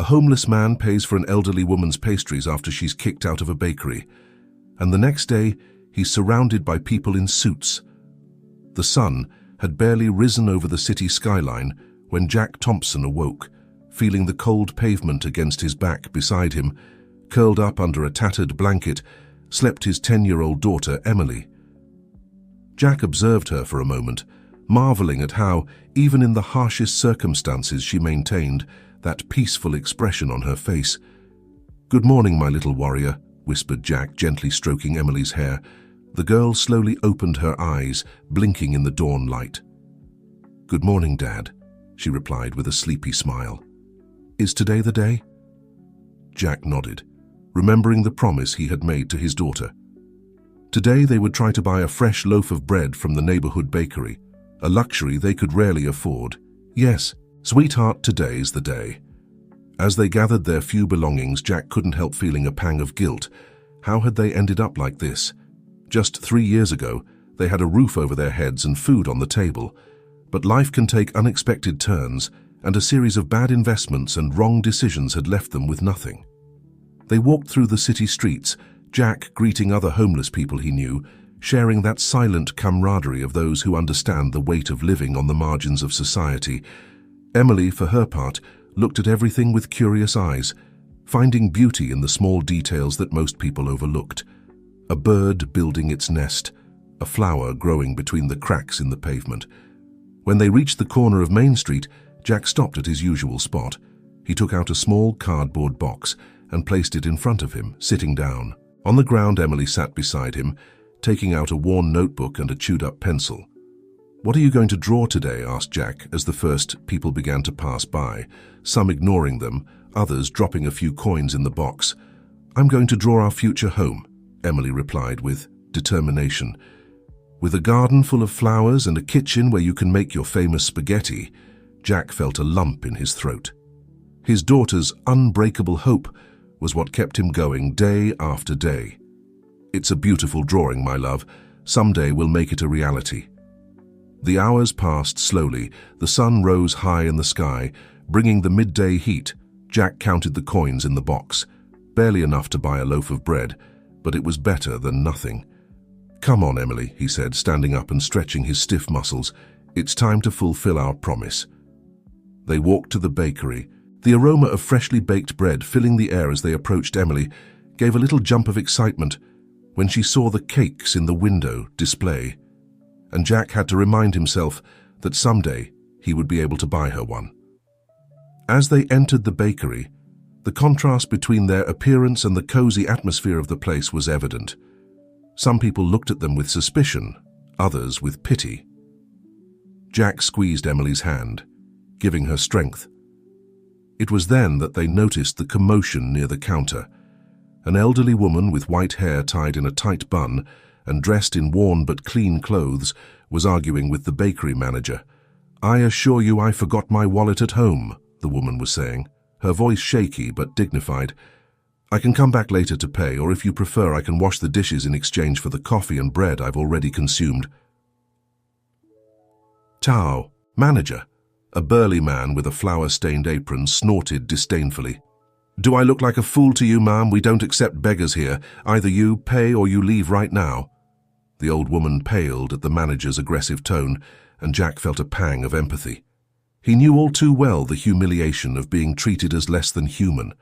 homeless man pays for an elderly woman's pastries after she's kicked out of a bakery. And the next day, he's surrounded by people in suits. The sun had barely risen over the city skyline when Jack Thompson awoke, feeling the cold pavement against his back. Beside him, curled up under a tattered blanket, slept his 10-year-old daughter, Emily. Jack observed her for a moment, marveling at how, even in the harshest circumstances, she maintained that peaceful expression on her face. "Good morning, my little warrior," whispered Jack, gently stroking Emily's hair. The girl slowly opened her eyes, blinking in the dawn light. "Good morning, Dad," she replied with a sleepy smile. "Is today the day?" Jack nodded, remembering the promise he had made to his daughter. Today they would try to buy a fresh loaf of bread from the neighborhood bakery, a luxury they could rarely afford. Yes, sweetheart, today's the day. As they gathered their few belongings, Jack couldn't help feeling a pang of guilt. How had they ended up like this? Just 3 years ago, they had a roof over their heads and food on the table. But life can take unexpected turns, and a series of bad investments and wrong decisions had left them with nothing. They walked through the city streets, Jack greeting other homeless people he knew, sharing that silent camaraderie of those who understand the weight of living on the margins of society. Emily, for her part, looked at everything with curious eyes, finding beauty in the small details that most people overlooked. A bird building its nest, a flower growing between the cracks in the pavement. When they reached the corner of Main Street, Jack stopped at his usual spot. He took out a small cardboard box and placed it in front of him, sitting down. On the ground, Emily sat beside him, taking out a worn notebook and a chewed-up pencil. "What are you going to draw today?" asked Jack as the first people began to pass by, some ignoring them, others dropping a few coins in the box. "I'm going to draw our future home," Emily replied with determination. "With a garden full of flowers and a kitchen where you can make your famous spaghetti." Jack felt a lump in his throat. His daughter's unbreakable hope was what kept him going day after day. "It's a beautiful drawing, my love. Someday we'll make it a reality." The hours passed slowly. The sun rose high in the sky, bringing the midday heat. Jack counted the coins in the box. Barely enough to buy a loaf of bread, but it was better than nothing. "Come on, Emily," he said, standing up and stretching his stiff muscles. "It's time to fulfill our promise." They walked to the bakery. The aroma of freshly baked bread filling the air as they approached. Emily gave a little jump of excitement when she saw the cakes in the window display, and Jack had to remind himself that someday he would be able to buy her one. As they entered the bakery, the contrast between their appearance and the cozy atmosphere of the place was evident. Some people looked at them with suspicion, others with pity. Jack squeezed Emily's hand, giving her strength. It was then that they noticed the commotion near the counter. An elderly woman with white hair tied in a tight bun and dressed in worn but clean clothes was arguing with the bakery manager. "I assure you I forgot my wallet at home," the woman was saying, her voice shaky but dignified. "I can come back later to pay, or if you prefer I can wash the dishes in exchange for the coffee and bread I've already consumed." Tao, manager, a burly man with a flour-stained apron, snorted disdainfully. "Do I look like a fool to you, ma'am? We don't accept beggars here. Either you pay or you leave right now." The old woman paled at the manager's aggressive tone, and Jack felt a pang of empathy. He knew all too well the humiliation of being treated as less than human.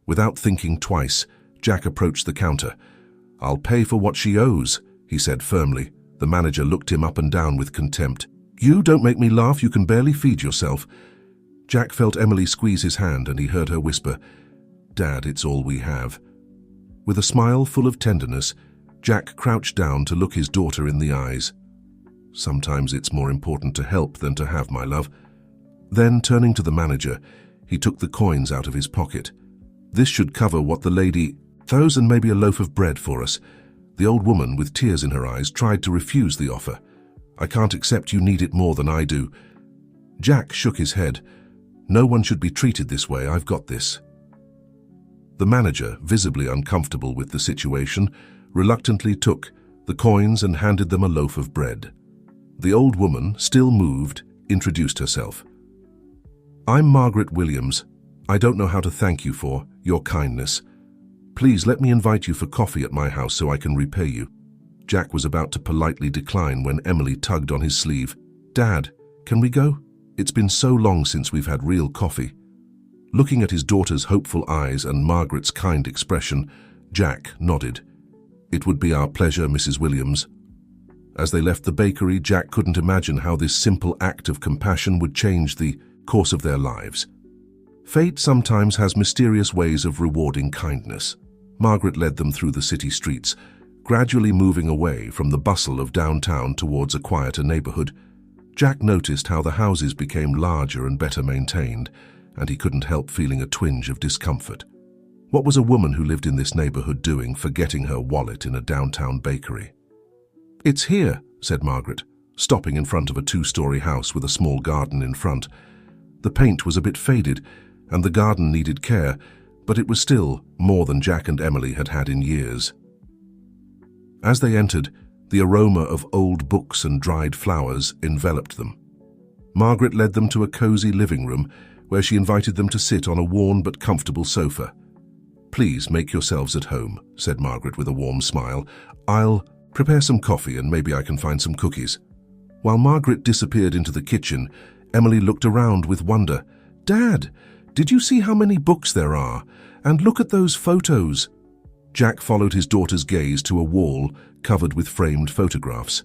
Without thinking twice, Jack approached the counter. "I'll pay for what she owes," he said firmly. The manager looked him up and down with contempt. "You don't make me laugh, you can barely feed yourself." Jack felt Emily squeeze his hand and he heard her whisper, "Dad, it's all we have." With a smile full of tenderness, Jack crouched down to look his daughter in the eyes. "Sometimes it's more important to help than to have, my love." Then, turning to the manager, he took the coins out of his pocket. "This should cover what the lady throws and maybe a loaf of bread for us." The old woman, with tears in her eyes, tried to refuse the offer. "I can't accept you need it more than I do." Jack shook his head. "No one should be treated this way. I've got this." The manager, visibly uncomfortable with the situation, reluctantly took the coins and handed them a loaf of bread. The old woman, still moved, introduced herself. "I'm Margaret Williams, I don't know how to thank you for your kindness. Please let me invite you for coffee at my house so I can repay you." Jack was about to politely decline when Emily tugged on his sleeve. "Dad, can we go? It's been so long since we've had real coffee." Looking at his daughter's hopeful eyes and Margaret's kind expression, Jack nodded. "It would be our pleasure, Mrs. Williams." As they left the bakery, Jack couldn't imagine how this simple act of compassion would change the course of their lives. Fate sometimes has mysterious ways of rewarding kindness. Margaret led them through the city streets, gradually moving away from the bustle of downtown towards a quieter neighborhood. Jack noticed how the houses became larger and better maintained, and he couldn't help feeling a twinge of discomfort. What was a woman who lived in this neighborhood doing, forgetting her wallet in a downtown bakery? "It's here," said Margaret, stopping in front of a two-story house with a small garden in front. The paint was a bit faded, and the garden needed care, but it was still more than Jack and Emily had had in years. As they entered, the aroma of old books and dried flowers enveloped them. Margaret led them to a cozy living room where she invited them to sit on a worn but comfortable sofa. "Please make yourselves at home," said Margaret with a warm smile. "I'll prepare some coffee and maybe I can find some cookies." While Margaret disappeared into the kitchen, Emily looked around with wonder. "Dad, did you see how many books there are? And look at those photos." Jack followed his daughter's gaze to a wall covered with framed photographs.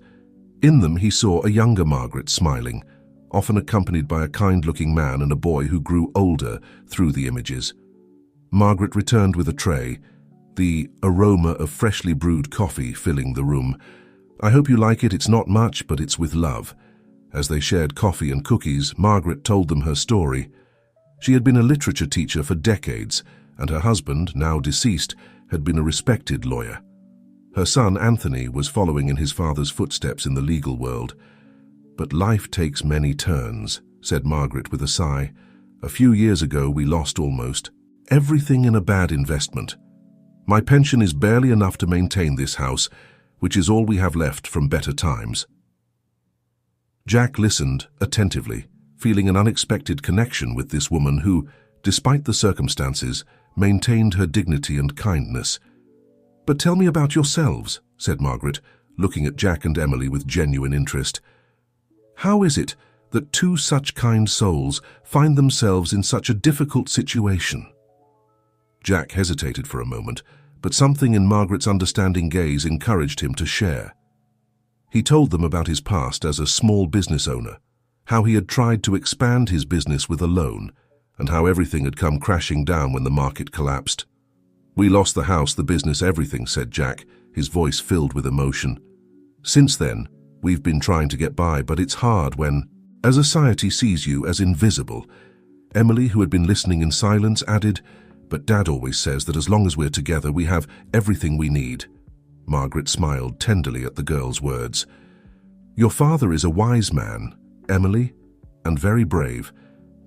In them he saw a younger Margaret smiling, often accompanied by a kind-looking man and a boy who grew older through the images. Margaret returned with a tray, the aroma of freshly brewed coffee filling the room. "I hope you like it. It's not much, but it's with love." As they shared coffee and cookies, Margaret told them her story. She had been a literature teacher for decades, and her husband, now deceased, had been a respected lawyer. Her son, Anthony, was following in his father's footsteps in the legal world. "But life takes many turns," said Margaret with a sigh. "A few years ago we lost almost everything in a bad investment. My pension is barely enough to maintain this house, which is all we have left from better times." Jack listened attentively, feeling an unexpected connection with this woman who, despite the circumstances, maintained her dignity and kindness. "But tell me about yourselves," said Margaret, looking at Jack and Emily with genuine interest. "How is it that two such kind souls find themselves in such a difficult situation?" Jack hesitated for a moment, but something in Margaret's understanding gaze encouraged him to share. He told them about his past as a small business owner, how he had tried to expand his business with a loan, and how everything had come crashing down when the market collapsed. "We lost the house, the business, everything," said Jack, his voice filled with emotion. "Since then, we've been trying to get by, but it's hard when a society sees you as invisible." Emily, who had been listening in silence, added, "But Dad always says that as long as we're together, we have everything we need." Margaret smiled tenderly at the girl's words. "Your father is a wise man, Emily, and very brave.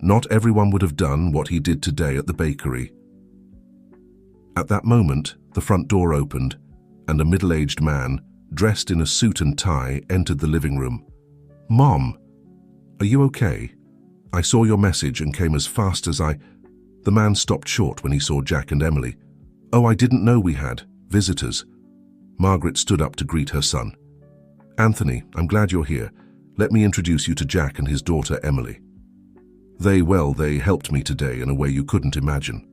Not everyone would have done what he did today at the bakery." At that moment, the front door opened, and a middle-aged man, dressed in a suit and tie, entered the living room. "Mom, are you okay? I saw your message and came as fast as I—" The man stopped short when he saw Jack and Emily. "Oh, I didn't know we had visitors." Margaret stood up to greet her son. "Anthony, I'm glad you're here. Let me introduce you to Jack and his daughter, Emily. They helped me today in a way you couldn't imagine."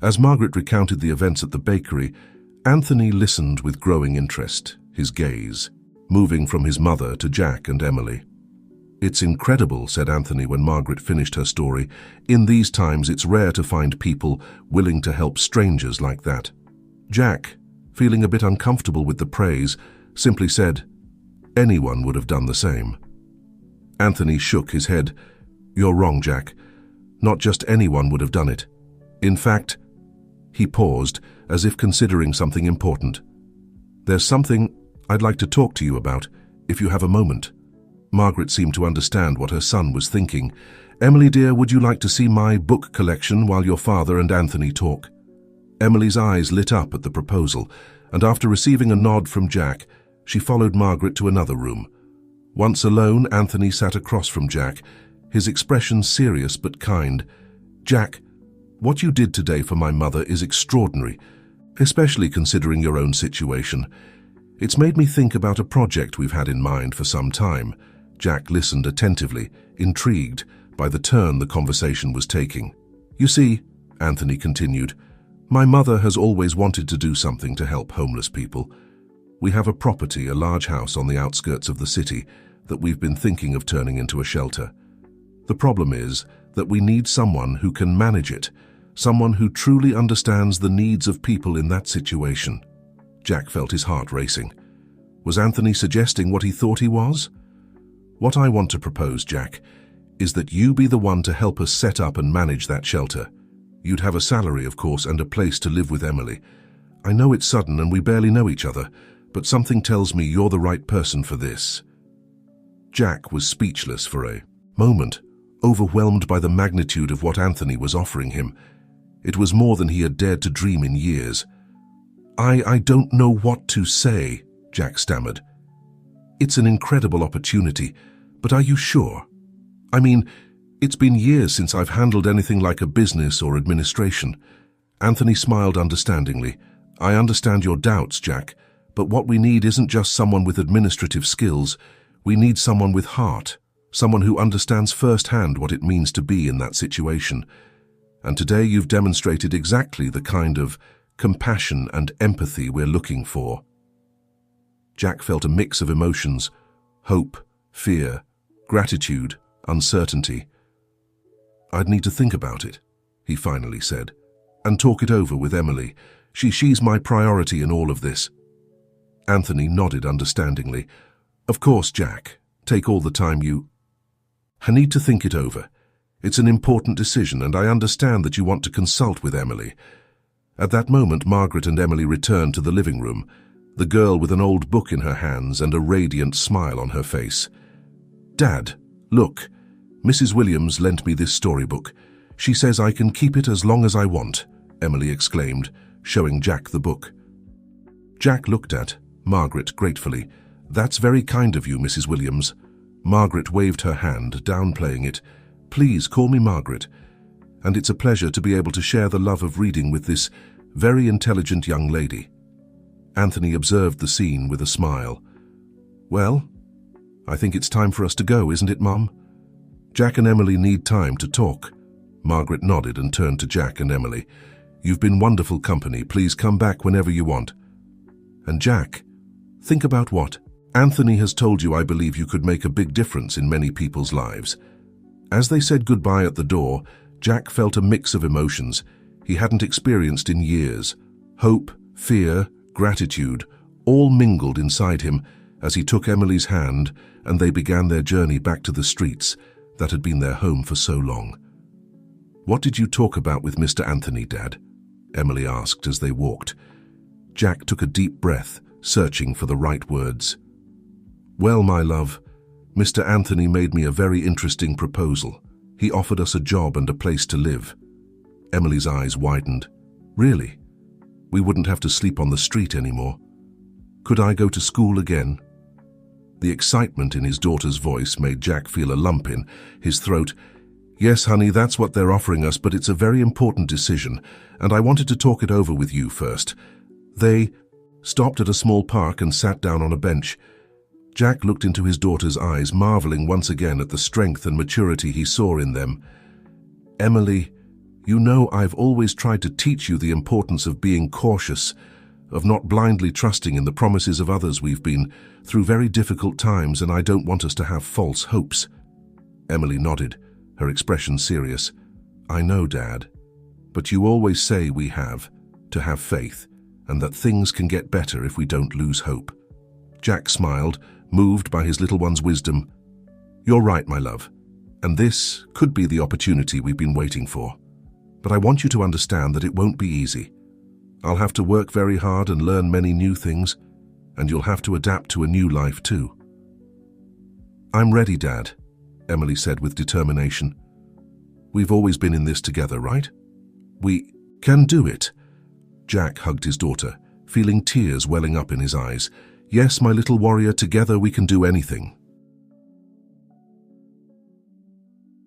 As Margaret recounted the events at the bakery, Anthony listened with growing interest, his gaze moving from his mother to Jack and Emily. "It's incredible," said Anthony when Margaret finished her story. "In these times, it's rare to find people willing to help strangers like that." Jack, feeling a bit uncomfortable with the praise, simply said, "Anyone would have done the same." Anthony shook his head. "You're wrong, Jack. Not just anyone would have done it. In fact—" He paused, as if considering something important. "There's something I'd like to talk to you about, if you have a moment." Margaret seemed to understand what her son was thinking. "Emily, dear, would you like to see my book collection while your father and Anthony talk?" Emily's eyes lit up at the proposal, and after receiving a nod from Jack, she followed Margaret to another room. Once alone, Anthony sat across from Jack, his expression serious but kind. "Jack, What you did today for my mother is extraordinary, especially considering your own situation. It's made me think about a project we've had in mind for some time." Jack listened attentively, intrigued by the turn the conversation was taking. "You see," Anthony continued, "my mother has always wanted to do something to help homeless people. We have a property, a large house on the outskirts of the city, that we've been thinking of turning into a shelter. The problem is that we need someone who can manage it, someone who truly understands the needs of people in that situation." Jack felt his heart racing. Was Anthony suggesting what he thought he was? "What I want to propose, Jack, is that you be the one to help us set up and manage that shelter. You'd have a salary, of course, and a place to live with Emily. I know it's sudden and we barely know each other, but something tells me you're the right person for this." Jack was speechless for a moment, overwhelmed by the magnitude of what Anthony was offering him. It was more than he had dared to dream in years. I don't know what to say," Jack stammered. "It's an incredible opportunity, but are you sure? I mean, it's been years since I've handled anything like a business or administration." Anthony smiled understandingly. "I understand your doubts, Jack, but what we need isn't just someone with administrative skills. We need someone with heart, someone who understands firsthand what it means to be in that situation. And today you've demonstrated exactly the kind of compassion and empathy we're looking for." Jack felt a mix of emotions: hope, fear, gratitude, uncertainty. "I'd need to think about it," he finally said, "and talk it over with Emily. She's my priority in all of this." Anthony nodded understandingly. "Of course, Jack. Take all the time you... I need to think it over. It's an important decision, and I understand that you want to consult with Emily." At that moment, Margaret and Emily returned to the living room, the girl with an old book in her hands and a radiant smile on her face. "Dad, look, Mrs. Williams lent me this storybook. She says I can keep it as long as I want," Emily exclaimed, showing Jack the book. Jack looked at Margaret gratefully. "That's very kind of you, Mrs. Williams." Margaret waved her hand, downplaying it. "Please call me Margaret. And it's a pleasure to be able to share the love of reading with this very intelligent young lady." Anthony observed the scene with a smile. "Well, I think it's time for us to go, isn't it, Mum? Jack and Emily need time to talk." Margaret nodded and turned to Jack and Emily. "You've been wonderful company. Please come back whenever you want. And Jack, think about what Anthony has told you. I believe you could make a big difference in many people's lives." As they said goodbye at the door, Jack felt a mix of emotions he hadn't experienced in years. Hope, fear, gratitude, all mingled inside him as he took Emily's hand and they began their journey back to the streets that had been their home for so long. "What did you talk about with Mr. Anthony, Dad?" Emily asked as they walked. Jack took a deep breath, searching for the right words. "Well, my love, Mr. Anthony made me a very interesting proposal. He offered us a job and a place to live." Emily's eyes widened. "Really? We wouldn't have to sleep on the street anymore. Could I go to school again?" The excitement in his daughter's voice made Jack feel a lump in his throat. "Yes, honey, that's what they're offering us, but it's a very important decision, and I wanted to talk it over with you first." They stopped at a small park and sat down on a bench. Jack looked into his daughter's eyes, marveling once again at the strength and maturity he saw in them. "Emily, you know I've always tried to teach you the importance of being cautious, of not blindly trusting in the promises of others. We've been through very difficult times, and I don't want us to have false hopes." Emily nodded, her expression serious. "I know, Dad, but you always say we have to have faith, and that things can get better if we don't lose hope." Jack smiled, moved by his little one's wisdom. "You're right, my love, and this could be the opportunity we've been waiting for. But I want you to understand that it won't be easy. I'll have to work very hard and learn many new things, and you'll have to adapt to a new life too." "I'm ready, Dad," Emily said with determination. "We've always been in this together, right? We can do it." Jack hugged his daughter, feeling tears welling up in his eyes. "Yes, my little warrior, together we can do anything."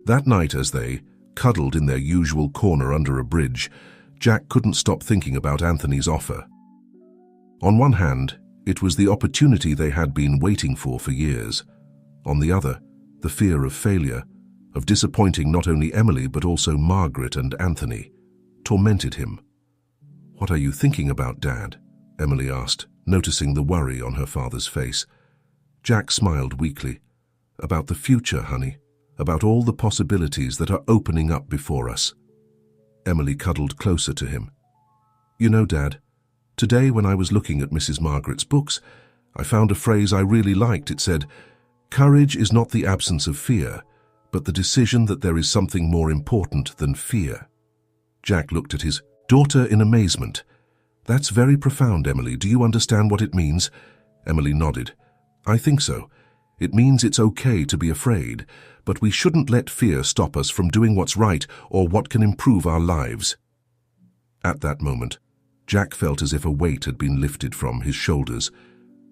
That night, as they cuddled in their usual corner under a bridge, Jack couldn't stop thinking about Anthony's offer. On one hand, it was the opportunity they had been waiting for years. On the other, the fear of failure, of disappointing not only Emily but also Margaret and Anthony, tormented him. "What are you thinking about, Dad?" Emily asked, noticing the worry on her father's face. Jack smiled weakly. "About the future, honey. About all the possibilities that are opening up before us." Emily cuddled closer to him. "You know, Dad, today when I was looking at Mrs. Margaret's books, I found a phrase I really liked. It said, 'Courage is not the absence of fear, but the decision that there is something more important than fear.'" Jack looked at his daughter in amazement. "That's very profound, Emily. Do you understand what it means?" Emily nodded. "I think so. It means it's okay to be afraid, but we shouldn't let fear stop us from doing what's right or what can improve our lives." At that moment, Jack felt as if a weight had been lifted from his shoulders.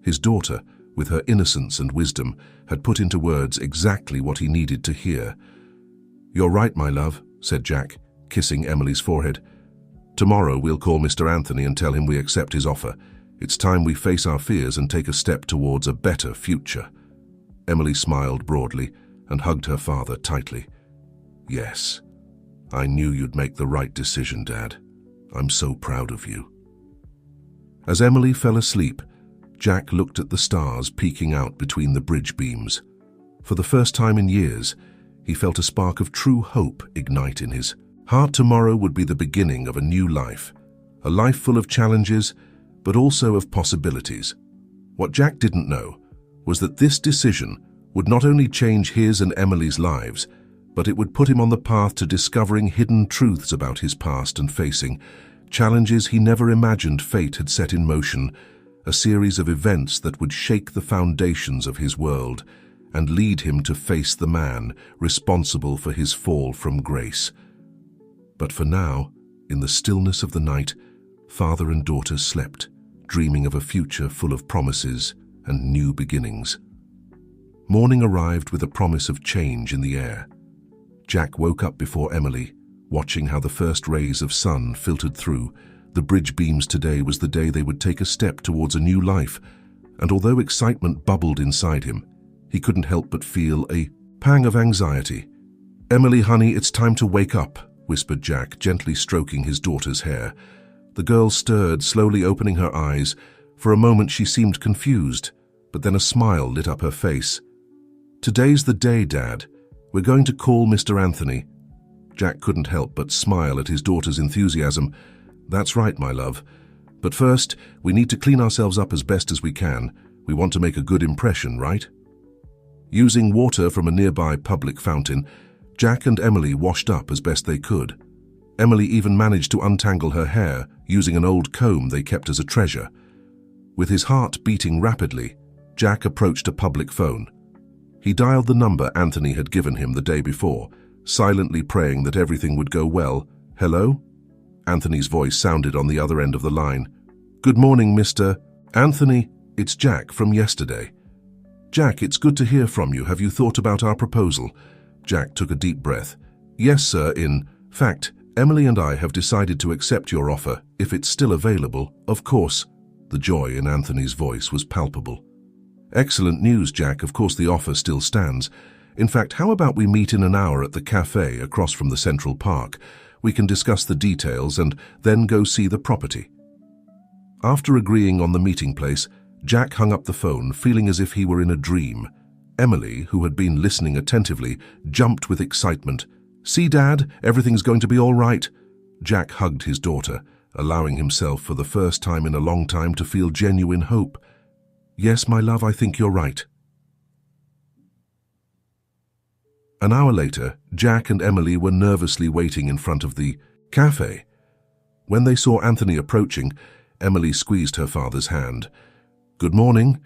His daughter, with her innocence and wisdom, had put into words exactly what he needed to hear. "You're right, my love," said Jack, kissing Emily's forehead. "Tomorrow we'll call Mr. Anthony and tell him we accept his offer. It's time we face our fears and take a step towards a better future." Emily smiled broadly and hugged her father tightly. "Yes, I knew you'd make the right decision, Dad. I'm so proud of you." As Emily fell asleep, Jack looked at the stars peeking out between the bridge beams. For the first time in years, he felt a spark of true hope ignite in his heart. Tomorrow would be the beginning of a new life, a life full of challenges, but also of possibilities. What Jack didn't know was that this decision would not only change his and Emily's lives, but it would put him on the path to discovering hidden truths about his past and facing challenges he never imagined fate had set in motion, a series of events that would shake the foundations of his world and lead him to face the man responsible for his fall from grace. But for now, in the stillness of the night, father and daughter slept, dreaming of a future full of promises and new beginnings. Morning arrived with a promise of change in the air. Jack woke up before Emily, watching how the first rays of sun filtered through. The bridge beams. Today was the day they would take a step towards a new life, and although excitement bubbled inside him, he couldn't help but feel a pang of anxiety. "Emily, honey, it's time to wake up," whispered Jack, gently stroking his daughter's hair. The girl stirred, slowly opening her eyes. For a moment she seemed confused, but then a smile lit up her face. "Today's the day, Dad. We're going to call Mr. Anthony." Jack couldn't help but smile at his daughter's enthusiasm. "That's right, my love. But first, we need to clean ourselves up as best as we can. We want to make a good impression, right?" Using water from a nearby public fountain, Jack and Emily washed up as best they could. Emily even managed to untangle her hair using an old comb they kept as a treasure. With his heart beating rapidly, Jack approached a public phone. He dialed the number Anthony had given him the day before, silently praying that everything would go well. "Hello?" Anthony's voice sounded on the other end of the line. "Good morning, Mr. Anthony. It's Jack from yesterday." "Jack, it's good to hear from you. Have you thought about our proposal?" Jack took a deep breath. "Yes, sir. In fact, Emily and I have decided to accept your offer, if it's still available, of course." The joy in Anthony's voice was palpable. "Excellent news, Jack. Of course the offer still stands. In fact, how about we meet in an hour at the cafe across from the Central Park? We can discuss the details and then go see the property." After agreeing on the meeting place, Jack hung up the phone, feeling as if he were in a dream. Emily, who had been listening attentively, jumped with excitement. "See, Dad, everything's going to be all right." Jack hugged his daughter, allowing himself for the first time in a long time to feel genuine hope. "Yes, my love, I think you're right." An hour later, Jack and Emily were nervously waiting in front of the cafe. When they saw Anthony approaching, Emily squeezed her father's hand. "Good morning."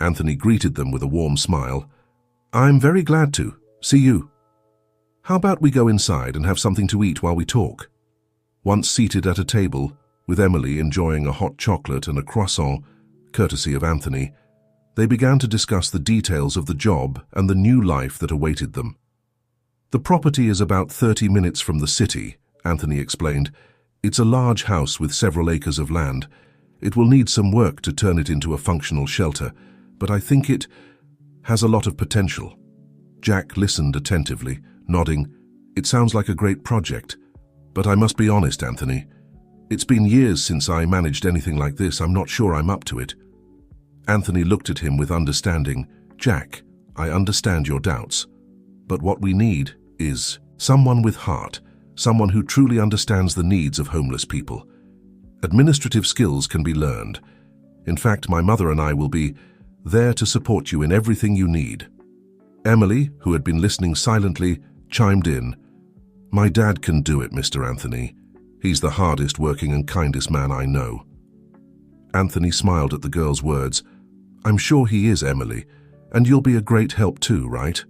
Anthony greeted them with a warm smile. "I'm very glad to. See you. How about we go inside and have something to eat while we talk?" Once seated at a table, with Emily enjoying a hot chocolate and a croissant, courtesy of Anthony, they began to discuss the details of the job and the new life that awaited them. The property is about 30 minutes from the city, Anthony explained. It's a large house with several acres of land. It will need some work to turn it into a functional shelter, but I think it has a lot of potential. Jack listened attentively, nodding. It sounds like a great project. But I must be honest, Anthony. It's been years since I managed anything like this. I'm not sure I'm up to it. Anthony looked at him with understanding. Jack, I understand your doubts. But what we need is someone with heart, someone who truly understands the needs of homeless people. Administrative skills can be learned. In fact, my mother and I will be there to support you in everything you need. Emily, who had been listening silently, chimed in. My dad can do it, Mr. Anthony. He's the hardest working and kindest man I know. Anthony smiled at the girl's words. I'm sure he is, Emily, and you'll be a great help too, right?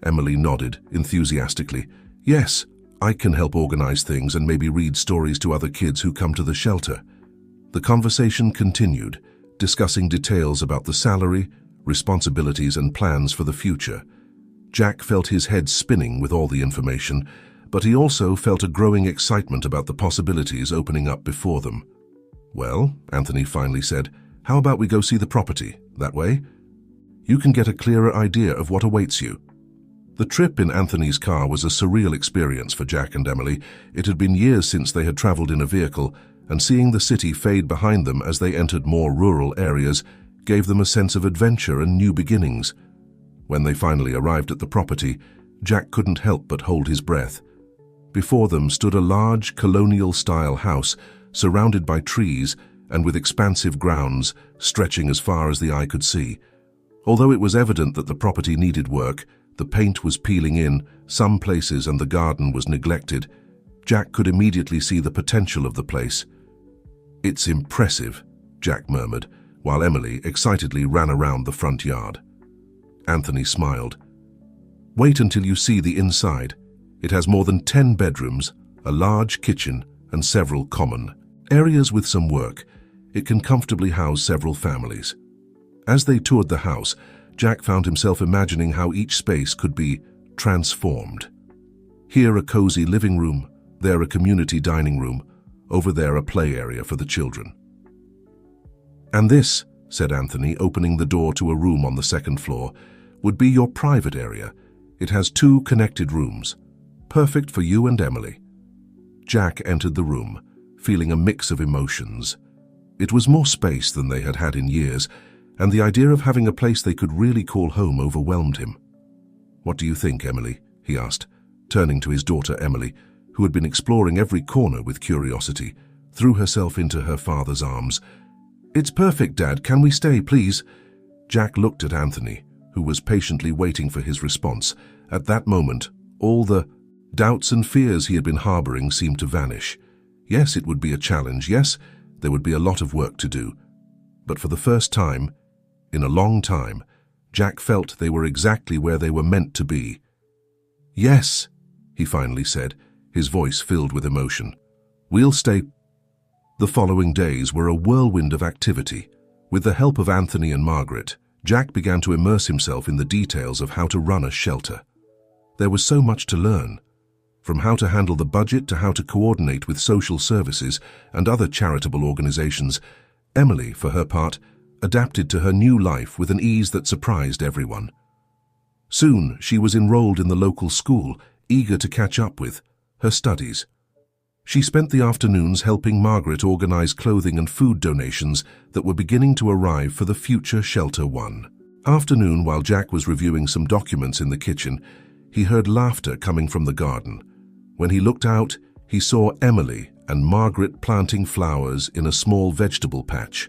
Emily nodded enthusiastically. Yes, I can help organize things and maybe read stories to other kids who come to the shelter. The conversation continued, discussing details about the salary, responsibilities and plans for the future. Jack felt his head spinning with all the information, but he also felt a growing excitement about the possibilities opening up before them. Well, Anthony finally said, how about we go see the property? That way, you can get a clearer idea of what awaits you. The trip in Anthony's car was a surreal experience for Jack and Emily. It had been years since they had traveled in a vehicle, and seeing the city fade behind them as they entered more rural areas gave them a sense of adventure and new beginnings. When they finally arrived at the property, Jack couldn't help but hold his breath. Before them stood a large colonial-style house surrounded by trees and with expansive grounds stretching as far as the eye could see. Although it was evident that the property needed work, the paint was peeling in some places and the garden was neglected, Jack could immediately see the potential of the place. It's impressive, Jack murmured, while Emily excitedly ran around the front yard. Anthony smiled. Wait until you see the inside. It has more than 10 bedrooms, a large kitchen, and several common areas with some work. It can comfortably house several families. As they toured the house, Jack found himself imagining how each space could be transformed. Here a cozy living room, there a community dining room, over there a play area for the children. And this, said Anthony, opening the door to a room on the second floor, would be your private area. It has 2 connected rooms, perfect for you and Emily. Jack entered the room, feeling a mix of emotions. It was more space than they had had in years, and the idea of having a place they could really call home overwhelmed him. What do you think, Emily? He asked, turning to his daughter Emily, who had been exploring every corner with curiosity, threw herself into her father's arms. It's perfect, Dad. Can we stay, please? Jack looked at Anthony, who was patiently waiting for his response. At that moment, all the doubts and fears he had been harboring seemed to vanish. Yes, it would be a challenge. Yes, there would be a lot of work to do. But for the first time, in a long time, Jack felt they were exactly where they were meant to be. Yes, he finally said, his voice filled with emotion. We'll stay. The following days were a whirlwind of activity. With the help of Anthony and Margaret, Jack began to immerse himself in the details of how to run a shelter. There was so much to learn, from how to handle the budget to how to coordinate with social services and other charitable organizations. Emily, for her part, adapted to her new life with an ease that surprised everyone. Soon, she was enrolled in the local school, eager to catch up with her studies. She spent the afternoons helping Margaret organize clothing and food donations that were beginning to arrive for the future Shelter 1. Afternoon, while Jack was reviewing some documents in the kitchen, he heard laughter coming from the garden. When he looked out, he saw Emily and Margaret planting flowers in a small vegetable patch.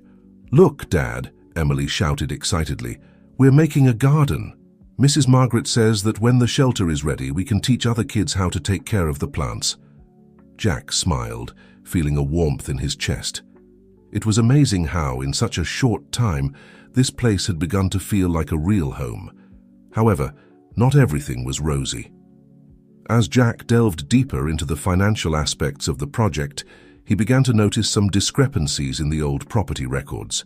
Look, Dad, Emily shouted excitedly. We're making a garden. Mrs. Margaret says that when the shelter is ready, we can teach other kids how to take care of the plants. Jack smiled, feeling a warmth in his chest. It was amazing how, in such a short time, this place had begun to feel like a real home. However, not everything was rosy. As Jack delved deeper into the financial aspects of the project, he began to notice some discrepancies in the old property records.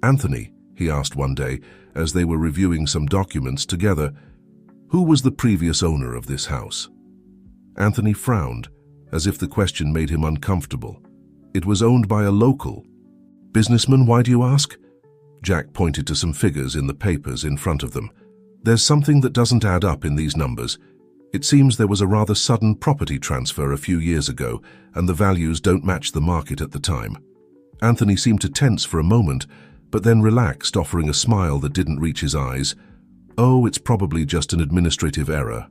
Anthony, he asked one day, as they were reviewing some documents together, Who was the previous owner of this house? Anthony frowned, as if the question made him uncomfortable. It was owned by a local. Businessman, why do you ask? Jack pointed to some figures in the papers in front of them. There's something that doesn't add up in these numbers. It seems there was a rather sudden property transfer a few years ago, and the values don't match the market at the time. Anthony seemed to tense for a moment, but then relaxed, offering a smile that didn't reach his eyes. Oh, it's probably just an administrative error.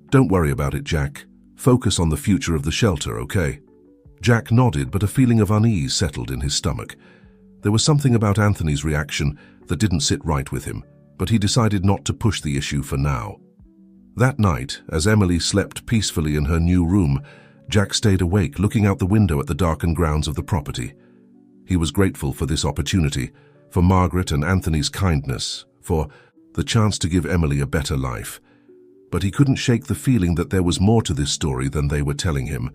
Don't worry about it, Jack. Focus on the future of the shelter, okay? Jack nodded, but a feeling of unease settled in his stomach. There was something about Anthony's reaction that didn't sit right with him, but he decided not to push the issue for now. That night, as Emily slept peacefully in her new room, Jack stayed awake, looking out the window at the darkened grounds of the property. He was grateful for this opportunity, for Margaret and Anthony's kindness, for the chance to give Emily a better life. But he couldn't shake the feeling that there was more to this story than they were telling him.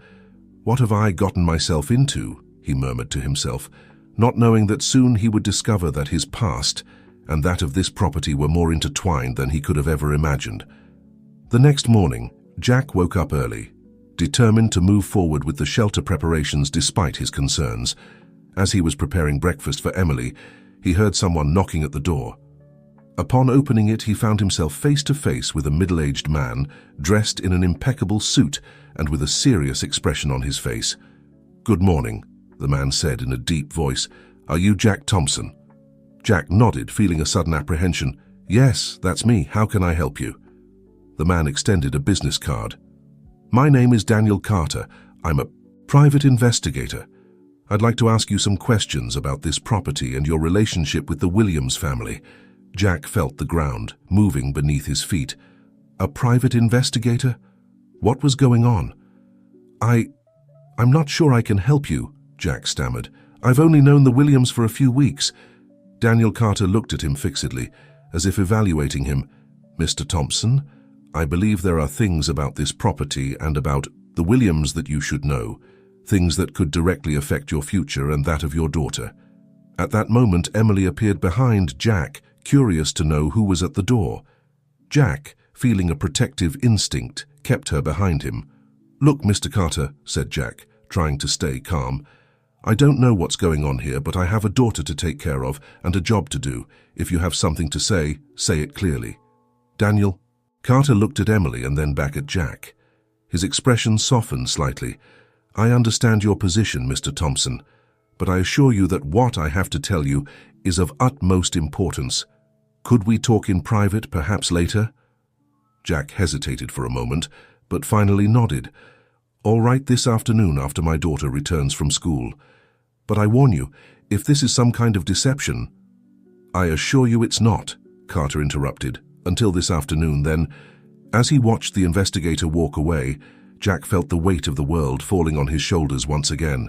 What have I gotten myself into? He murmured to himself, not knowing that soon he would discover that his past and that of this property were more intertwined than he could have ever imagined. The next morning, Jack woke up early, determined to move forward with the shelter preparations despite his concerns. As he was preparing breakfast for Emily, he heard someone knocking at the door. Upon opening it, he found himself face to face with a middle-aged man, dressed in an impeccable suit and with a serious expression on his face. "Good morning," the man said in a deep voice. "Are you Jack Thompson?" Jack nodded, feeling a sudden apprehension. "Yes, that's me. How can I help you?" The man extended a business card. "My name is Daniel Carter. I'm a private investigator. I'd like to ask you some questions about this property and your relationship with the Williams family." Jack felt the ground moving beneath his feet. A private investigator? What was going on? I'm not sure I can help you," Jack stammered. "I've only known the Williams for a few weeks." Daniel Carter looked at him fixedly, as if evaluating him. "Mr. Thompson, I believe there are things about this property and about the Williams that you should know, things that could directly affect your future and that of your daughter." At that moment, Emily appeared behind Jack, curious to know who was at the door. Jack, feeling a protective instinct, kept her behind him. "Look, Mr. Carter," said Jack, trying to stay calm. "I don't know what's going on here, but I have a daughter to take care of and a job to do. If you have something to say it clearly." "Daniel?" Carter looked at Emily and then back at Jack. His expression softened slightly. "I understand your position, Mr. Thompson, but I assure you that what I have to tell you is of utmost importance. Could we talk in private, perhaps later?" Jack hesitated for a moment, but finally nodded. "All right, this afternoon after my daughter returns from school. But I warn you, if this is some kind of deception—" "I assure you it's not," Carter interrupted. "Until this afternoon, then." As he watched the investigator walk away, Jack felt the weight of the world falling on his shoulders once again.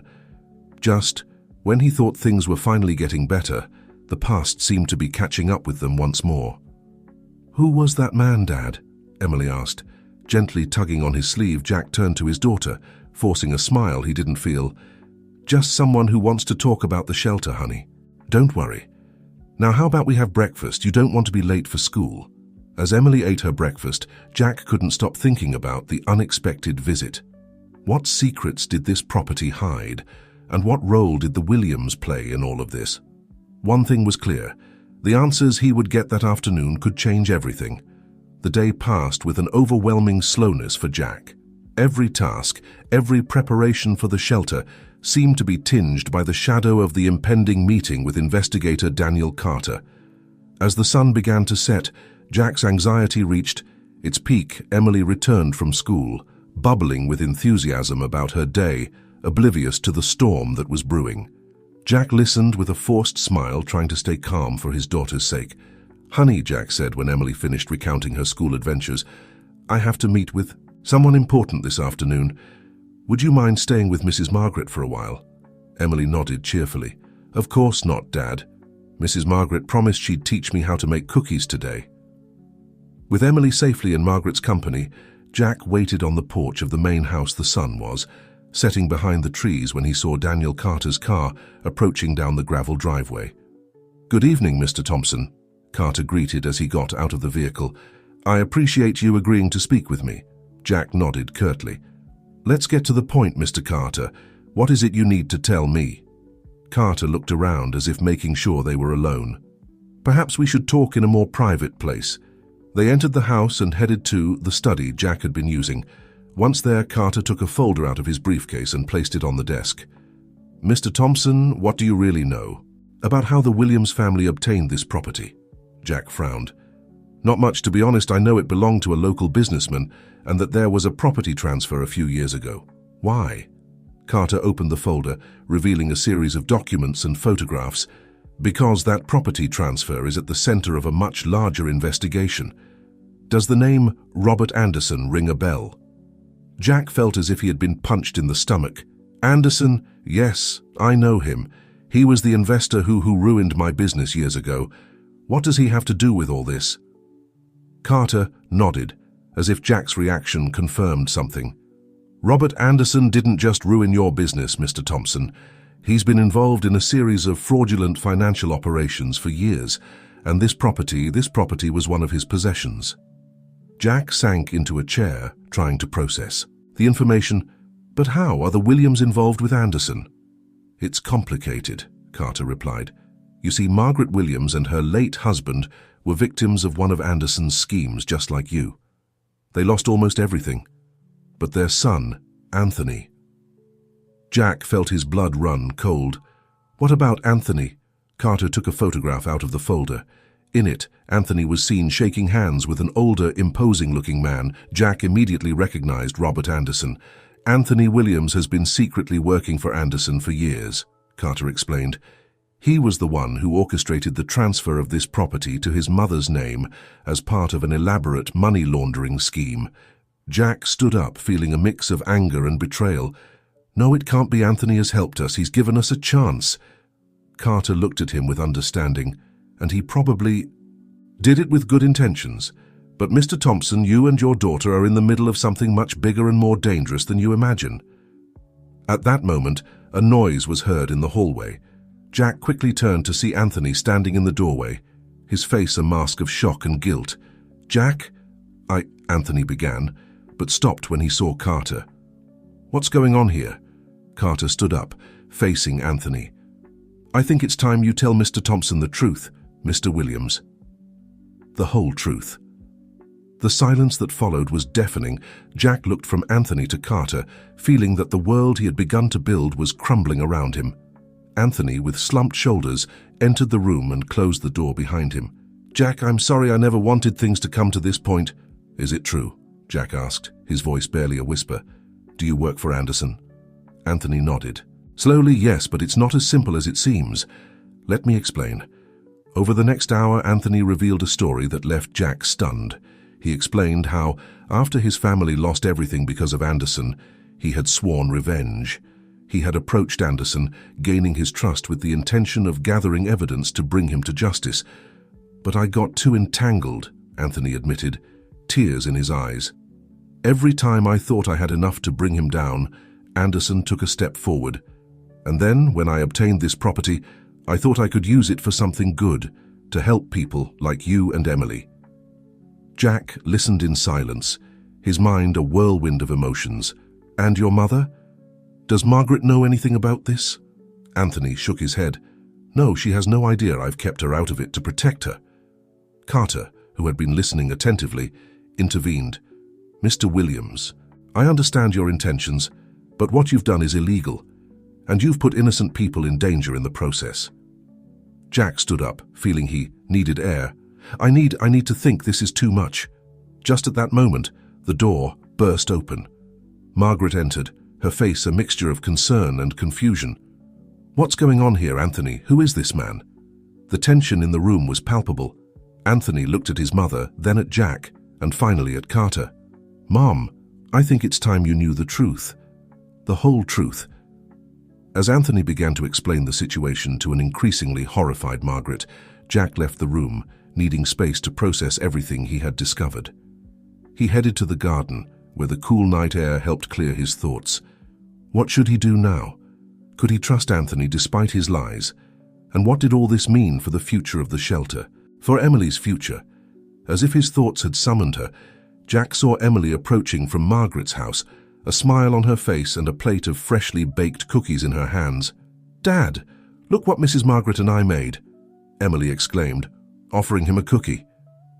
Just when he thought things were finally getting better, the past seemed to be catching up with them once more. "Who was that man, Dad?" Emily asked. Gently tugging on his sleeve, Jack turned to his daughter, forcing a smile he didn't feel. "Just someone who wants to talk about the shelter, honey. Don't worry. Now how about we have breakfast? You don't want to be late for school." As Emily ate her breakfast, Jack couldn't stop thinking about the unexpected visit. What secrets did this property hide, and what role did the Williams play in all of this? One thing was clear. The answers he would get that afternoon could change everything. The day passed with an overwhelming slowness for Jack. Every task, every preparation for the shelter seemed to be tinged by the shadow of the impending meeting with investigator Daniel Carter. As the sun began to set, Jack's anxiety reached its peak. Emily returned from school, bubbling with enthusiasm about her day, oblivious to the storm that was brewing. Jack listened with a forced smile, trying to stay calm for his daughter's sake. "Honey," Jack said when Emily finished recounting her school adventures, "I have to meet with someone important this afternoon. Would you mind staying with Mrs. Margaret for a while?" Emily nodded cheerfully. "Of course not, Dad. Mrs. Margaret promised she'd teach me how to make cookies today." With Emily safely in Margaret's company, Jack waited on the porch of the main house the sun was, setting behind the trees when he saw Daniel Carter's car approaching down the gravel driveway. "Good evening, Mr. Thompson," Carter greeted as he got out of the vehicle. I appreciate you agreeing to speak with me. Jack nodded curtly. Let's get to the point, Mr. Carter. What is it you need to tell me? Carter looked around as if making sure they were alone. Perhaps we should talk in a more private place. They entered the house and headed to the study Jack had been using. Once there, Carter took a folder out of his briefcase and placed it on the desk. Mr. Thompson, what do you really know about how the Williams family obtained this property? Jack frowned. Not much, to be honest. I know it belonged to a local businessman and that there was a property transfer a few years ago. Why? Carter opened the folder, revealing a series of documents and photographs. Because that property transfer is at the center of a much larger investigation. Does the name Robert Anderson ring a bell? Jack felt as if he had been punched in the stomach. Anderson? Yes, I know him. He was the investor who ruined my business years ago. What does he have to do with all this? Carter nodded, as if Jack's reaction confirmed something. Robert Anderson didn't just ruin your business, Mr. Thompson. He's been involved in a series of fraudulent financial operations for years, and this property was one of his possessions. Jack sank into a chair, trying to process the information. But how are the Williams involved with Anderson? It's complicated, Carter replied. You see, Margaret Williams and her late husband were victims of one of Anderson's schemes, just like you. They lost almost everything. But their son, Anthony. Jack felt his blood run cold. What about Anthony? Carter took a photograph out of the folder. In it, Anthony was seen shaking hands with an older, imposing-looking man. Jack immediately recognized Robert Anderson. Anthony Williams has been secretly working for Anderson for years, Carter explained. He was the one who orchestrated the transfer of this property to his mother's name as part of an elaborate money laundering scheme. Jack stood up, feeling a mix of anger and betrayal. No, it can't be. Anthony has helped us. He's given us a chance. Carter looked at him with understanding, and he probably did it with good intentions. But Mr. Thompson, you and your daughter are in the middle of something much bigger and more dangerous than you imagine. At that moment, a noise was heard in the hallway. Jack quickly turned to see Anthony standing in the doorway, his face a mask of shock and guilt. Jack? Anthony began, but stopped when he saw Carter. What's going on here? Carter stood up, facing Anthony. I think it's time you tell Mr. Thompson the truth, Mr. Williams. The whole truth. The silence that followed was deafening. Jack looked from Anthony to Carter, feeling that the world he had begun to build was crumbling around him. Anthony, with slumped shoulders, entered the room and closed the door behind him. Jack, I'm sorry. I never wanted things to come to this point. Is it true? Jack asked, his voice barely a whisper. Do you work for Anderson? Anthony nodded. Slowly, yes, but it's not as simple as it seems. Let me explain. Over the next hour, Anthony revealed a story that left Jack stunned. He explained how, after his family lost everything because of Anderson, he had sworn revenge. He had approached Anderson, gaining his trust with the intention of gathering evidence to bring him to justice. But I got too entangled, Anthony admitted, tears in his eyes. Every time I thought I had enough to bring him down, Anderson took a step forward. And then, when I obtained this property, I thought I could use it for something good, to help people like you and Emily. Jack listened in silence, his mind a whirlwind of emotions. And your mother? Does Margaret know anything about this? Anthony shook his head. No, she has no idea. I've kept her out of it to protect her. Carter, who had been listening attentively, intervened. Mr. Williams, I understand your intentions, but what you've done is illegal, and you've put innocent people in danger in the process. Jack stood up, feeling he needed air. I need to think. This is too much. Just at that moment, the door burst open. Margaret entered, her face a mixture of concern and confusion. What's going on here, Anthony? Who is this man? The tension in the room was palpable. Anthony looked at his mother, then at Jack, and finally at Carter. Mom, I think it's time you knew the truth. The whole truth. As Anthony began to explain the situation to an increasingly horrified Margaret, Jack left the room, needing space to process everything he had discovered. He headed to the garden, where the cool night air helped clear his thoughts. What should he do now? Could he trust Anthony despite his lies? And what did all this mean for the future of the shelter? For Emily's future? As if his thoughts had summoned her, Jack saw Emily approaching from Margaret's house, a smile on her face and a plate of freshly baked cookies in her hands. "Dad, look what Mrs. Margaret and I made," Emily exclaimed, offering him a cookie.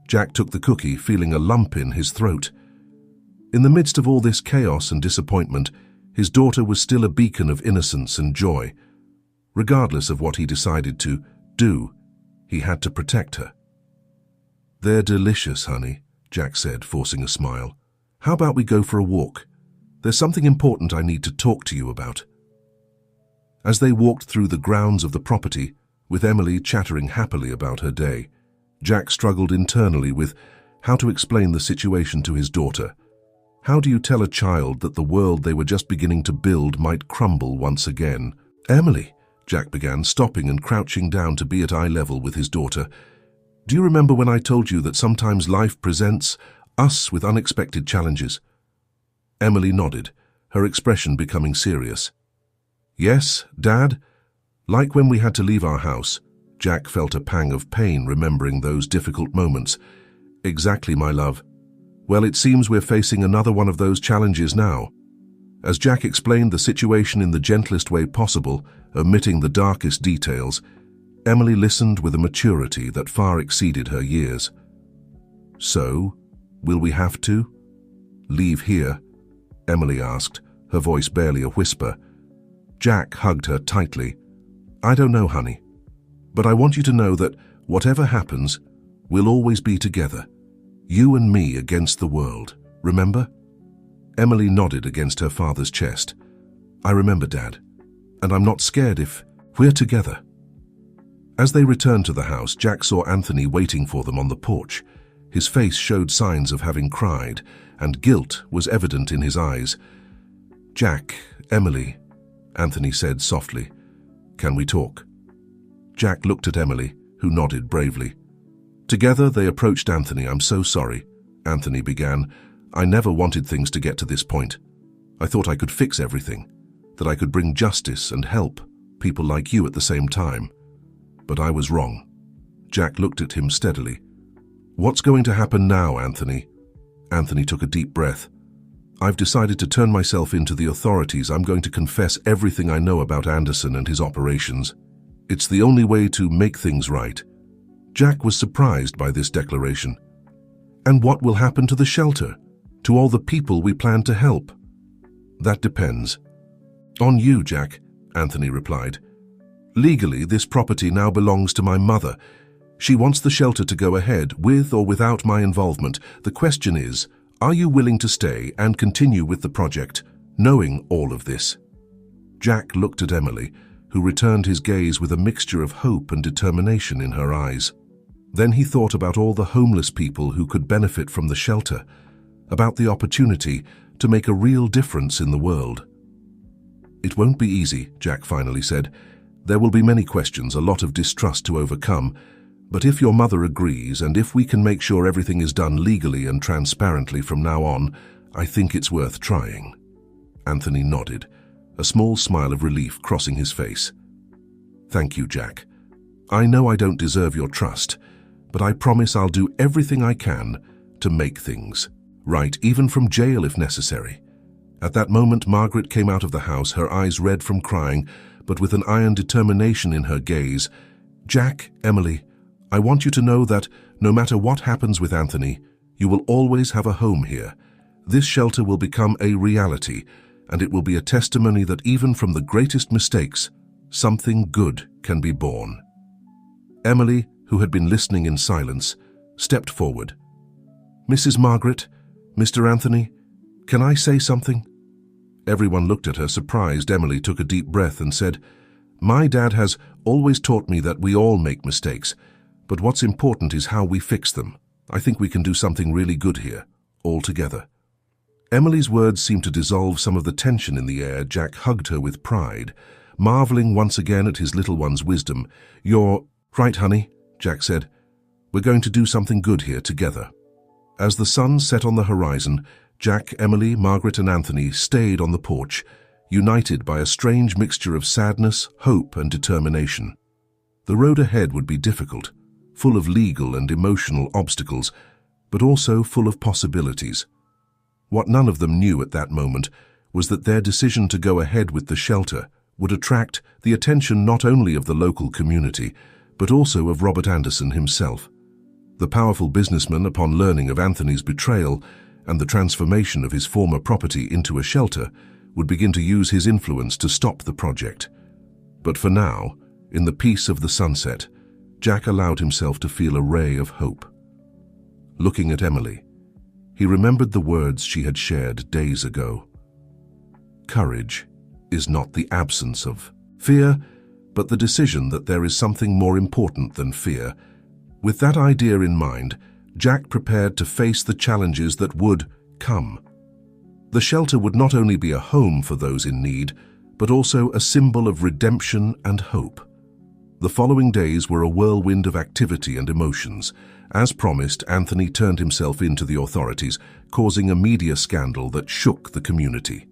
Jack took the cookie, feeling a lump in his throat. In the midst of all this chaos and disappointment, his daughter was still a beacon of innocence and joy. Regardless of what he decided to do, he had to protect her. "They're delicious, honey," Jack said, forcing a smile. "How about we go for a walk? There's something important I need to talk to you about." As they walked through the grounds of the property, with Emily chattering happily about her day, Jack struggled internally with how to explain the situation to his daughter. How do you tell a child that the world they were just beginning to build might crumble once again? "Emily," Jack began, stopping and crouching down to be at eye level with his daughter. "Do you remember when I told you that sometimes life presents us with unexpected challenges?" Emily nodded, her expression becoming serious. "Yes, Dad. Like when we had to leave our house." Jack felt a pang of pain remembering those difficult moments. "Exactly, my love. Well, it seems we're facing another one of those challenges now." As Jack explained the situation in the gentlest way possible, omitting the darkest details, Emily listened with a maturity that far exceeded her years. "So, will we have to leave here?" Emily asked, her voice barely a whisper. Jack hugged her tightly. "I don't know, honey, but I want you to know that whatever happens, we'll always be together. You and me against the world, remember?" Emily nodded against her father's chest. "I remember, Dad, and I'm not scared if we're together." As they returned to the house, Jack saw Anthony waiting for them on the porch. His face showed signs of having cried, and guilt was evident in his eyes. "Jack, Emily," Anthony said softly, "can we talk?" Jack looked at Emily, who nodded bravely. Together they approached Anthony. "I'm so sorry," Anthony began. "I never wanted things to get to this point. I thought I could fix everything, that I could bring justice and help people like you at the same time. But I was wrong." Jack looked at him steadily. "What's going to happen now, Anthony?" Anthony took a deep breath. "I've decided to turn myself into the authorities. I'm going to confess everything I know about Anderson and his operations. It's the only way to make things right." Jack was surprised by this declaration. "And what will happen to the shelter? To all the people we plan to help?" "That depends on you, Jack," Anthony replied. "Legally, this property now belongs to my mother. She wants the shelter to go ahead, with or without my involvement. The question is, are you willing to stay and continue with the project, knowing all of this?" Jack looked at Emily, who returned his gaze with a mixture of hope and determination in her eyes. Then he thought about all the homeless people who could benefit from the shelter, about the opportunity to make a real difference in the world. "It won't be easy," Jack finally said. "There will be many questions, a lot of distrust to overcome. But if your mother agrees, and if we can make sure everything is done legally and transparently from now on, I think it's worth trying." Anthony nodded, a small smile of relief crossing his face. "Thank you, Jack. I know I don't deserve your trust, but I promise I'll do everything I can to make things right, even from jail if necessary." At that moment, Margaret came out of the house, her eyes red from crying, but with an iron determination in her gaze. "Jack, Emily, I want you to know that no matter what happens with Anthony, you will always have a home here. This shelter will become a reality, and it will be a testimony that even from the greatest mistakes, something good can be born." Emily, who had been listening in silence, stepped forward. "Mrs. Margaret, Mr. Anthony, can I say something?" Everyone looked at her, surprised. Emily took a deep breath and said, "My dad has always taught me that we all make mistakes, but what's important is how we fix them. I think we can do something really good here, all together." Emily's words seemed to dissolve some of the tension in the air. Jack hugged her with pride, marveling once again at his little one's wisdom. "You're right, honey," Jack said. "We're going to do something good here together." As the sun set on the horizon, Jack, Emily, Margaret, and Anthony stayed on the porch, united by a strange mixture of sadness, hope, and determination. The road ahead would be difficult, full of legal and emotional obstacles, but also full of possibilities. What none of them knew at that moment was that their decision to go ahead with the shelter would attract the attention not only of the local community, but also of Robert Anderson himself. The powerful businessman, upon learning of Anthony's betrayal and the transformation of his former property into a shelter, would begin to use his influence to stop the project. But for now, in the peace of the sunset, Jack allowed himself to feel a ray of hope. Looking at Emily, he remembered the words she had shared days ago. Courage is not the absence of fear, but the decision that there is something more important than fear. With that idea in mind, Jack prepared to face the challenges that would come. The shelter would not only be a home for those in need, but also a symbol of redemption and hope. The following days were a whirlwind of activity and emotions. As promised, Anthony turned himself in to the authorities, causing a media scandal that shook the community.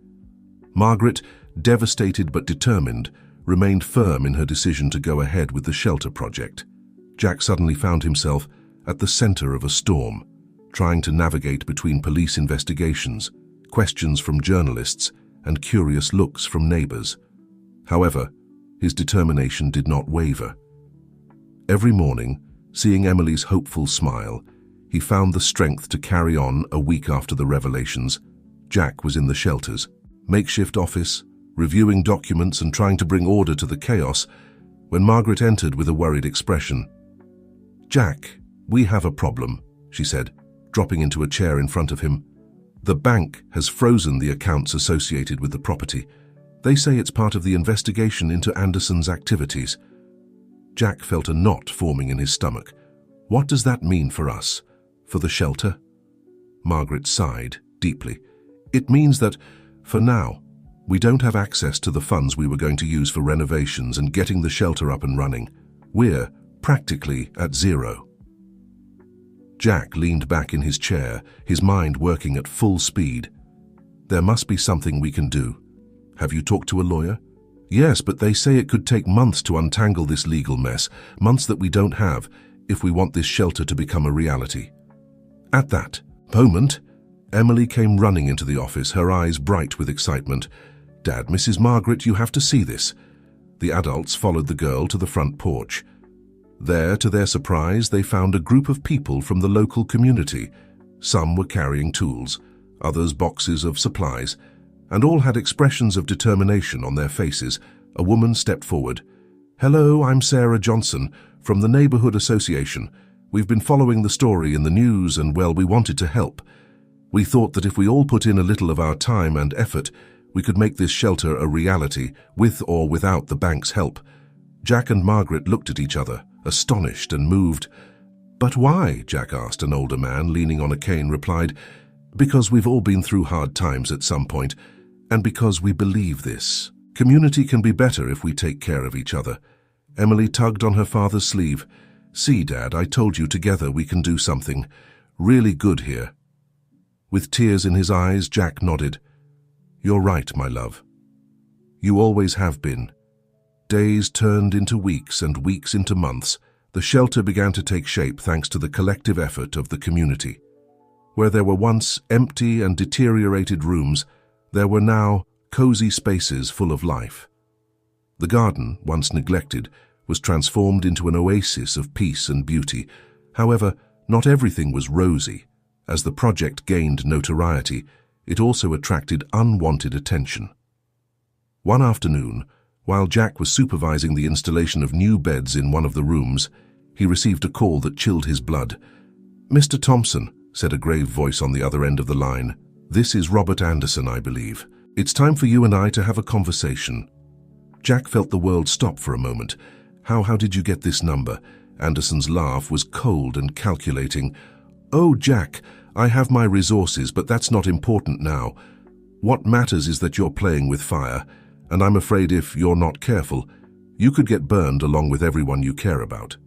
Margaret, devastated but determined, remained firm in her decision to go ahead with the shelter project. Jack suddenly found himself at the center of a storm, trying to navigate between police investigations, questions from journalists, and curious looks from neighbors. However, his determination did not waver. Every morning, seeing Emily's hopeful smile, he found the strength to carry on. A week after the revelations, Jack was in the shelter's makeshift office, reviewing documents and trying to bring order to the chaos, when Margaret entered with a worried expression. "Jack, we have a problem," she said, dropping into a chair in front of him. "The bank has frozen the accounts associated with the property. They say it's part of the investigation into Anderson's activities." Jack felt a knot forming in his stomach. "What does that mean for us? For the shelter?" Margaret sighed deeply. "It means that, for now, we don't have access to the funds we were going to use for renovations and getting the shelter up and running. We're practically at zero." Jack leaned back in his chair, his mind working at full speed. "There must be something we can do. Have you talked to a lawyer?" "Yes, but they say it could take months to untangle this legal mess, months that we don't have, if we want this shelter to become a reality." At that moment, Emily came running into the office, her eyes bright with excitement. "Dad, Mrs. Margaret, you have to see this." The adults followed the girl to the front porch. There, to their surprise, they found a group of people from the local community. Some were carrying tools, others boxes of supplies, and all had expressions of determination on their faces. A woman stepped forward. "Hello, I'm Sarah Johnson, from the Neighborhood Association. We've been following the story in the news and, well, we wanted to help. We thought that if we all put in a little of our time and effort, we could make this shelter a reality, with or without the bank's help." Jack and Margaret looked at each other, astonished and moved. "But why?" Jack asked. An older man, leaning on a cane, replied, "Because we've all been through hard times at some point, and because we believe this. Community can be better if we take care of each other." Emily tugged on her father's sleeve. "See, Dad, I told you, together we can do something really good here." With tears in his eyes, Jack nodded. "You're right, my love. You always have been." Days turned into weeks and weeks into months. The shelter began to take shape thanks to the collective effort of the community. Where there were once empty and deteriorated rooms, there were now cozy spaces full of life. The garden, once neglected, was transformed into an oasis of peace and beauty. However, not everything was rosy. As the project gained notoriety, it also attracted unwanted attention. One afternoon, while Jack was supervising the installation of new beds in one of the rooms, he received a call that chilled his blood. "Mr. Thompson," said a grave voice on the other end of the line. "This is Robert Anderson, I believe. It's time for you and I to have a conversation." Jack felt the world stop for a moment. How did you get this number?" Anderson's laugh was cold and calculating. "Oh, Jack, I have my resources, but that's not important now. What matters is that you're playing with fire, and I'm afraid if you're not careful, you could get burned along with everyone you care about."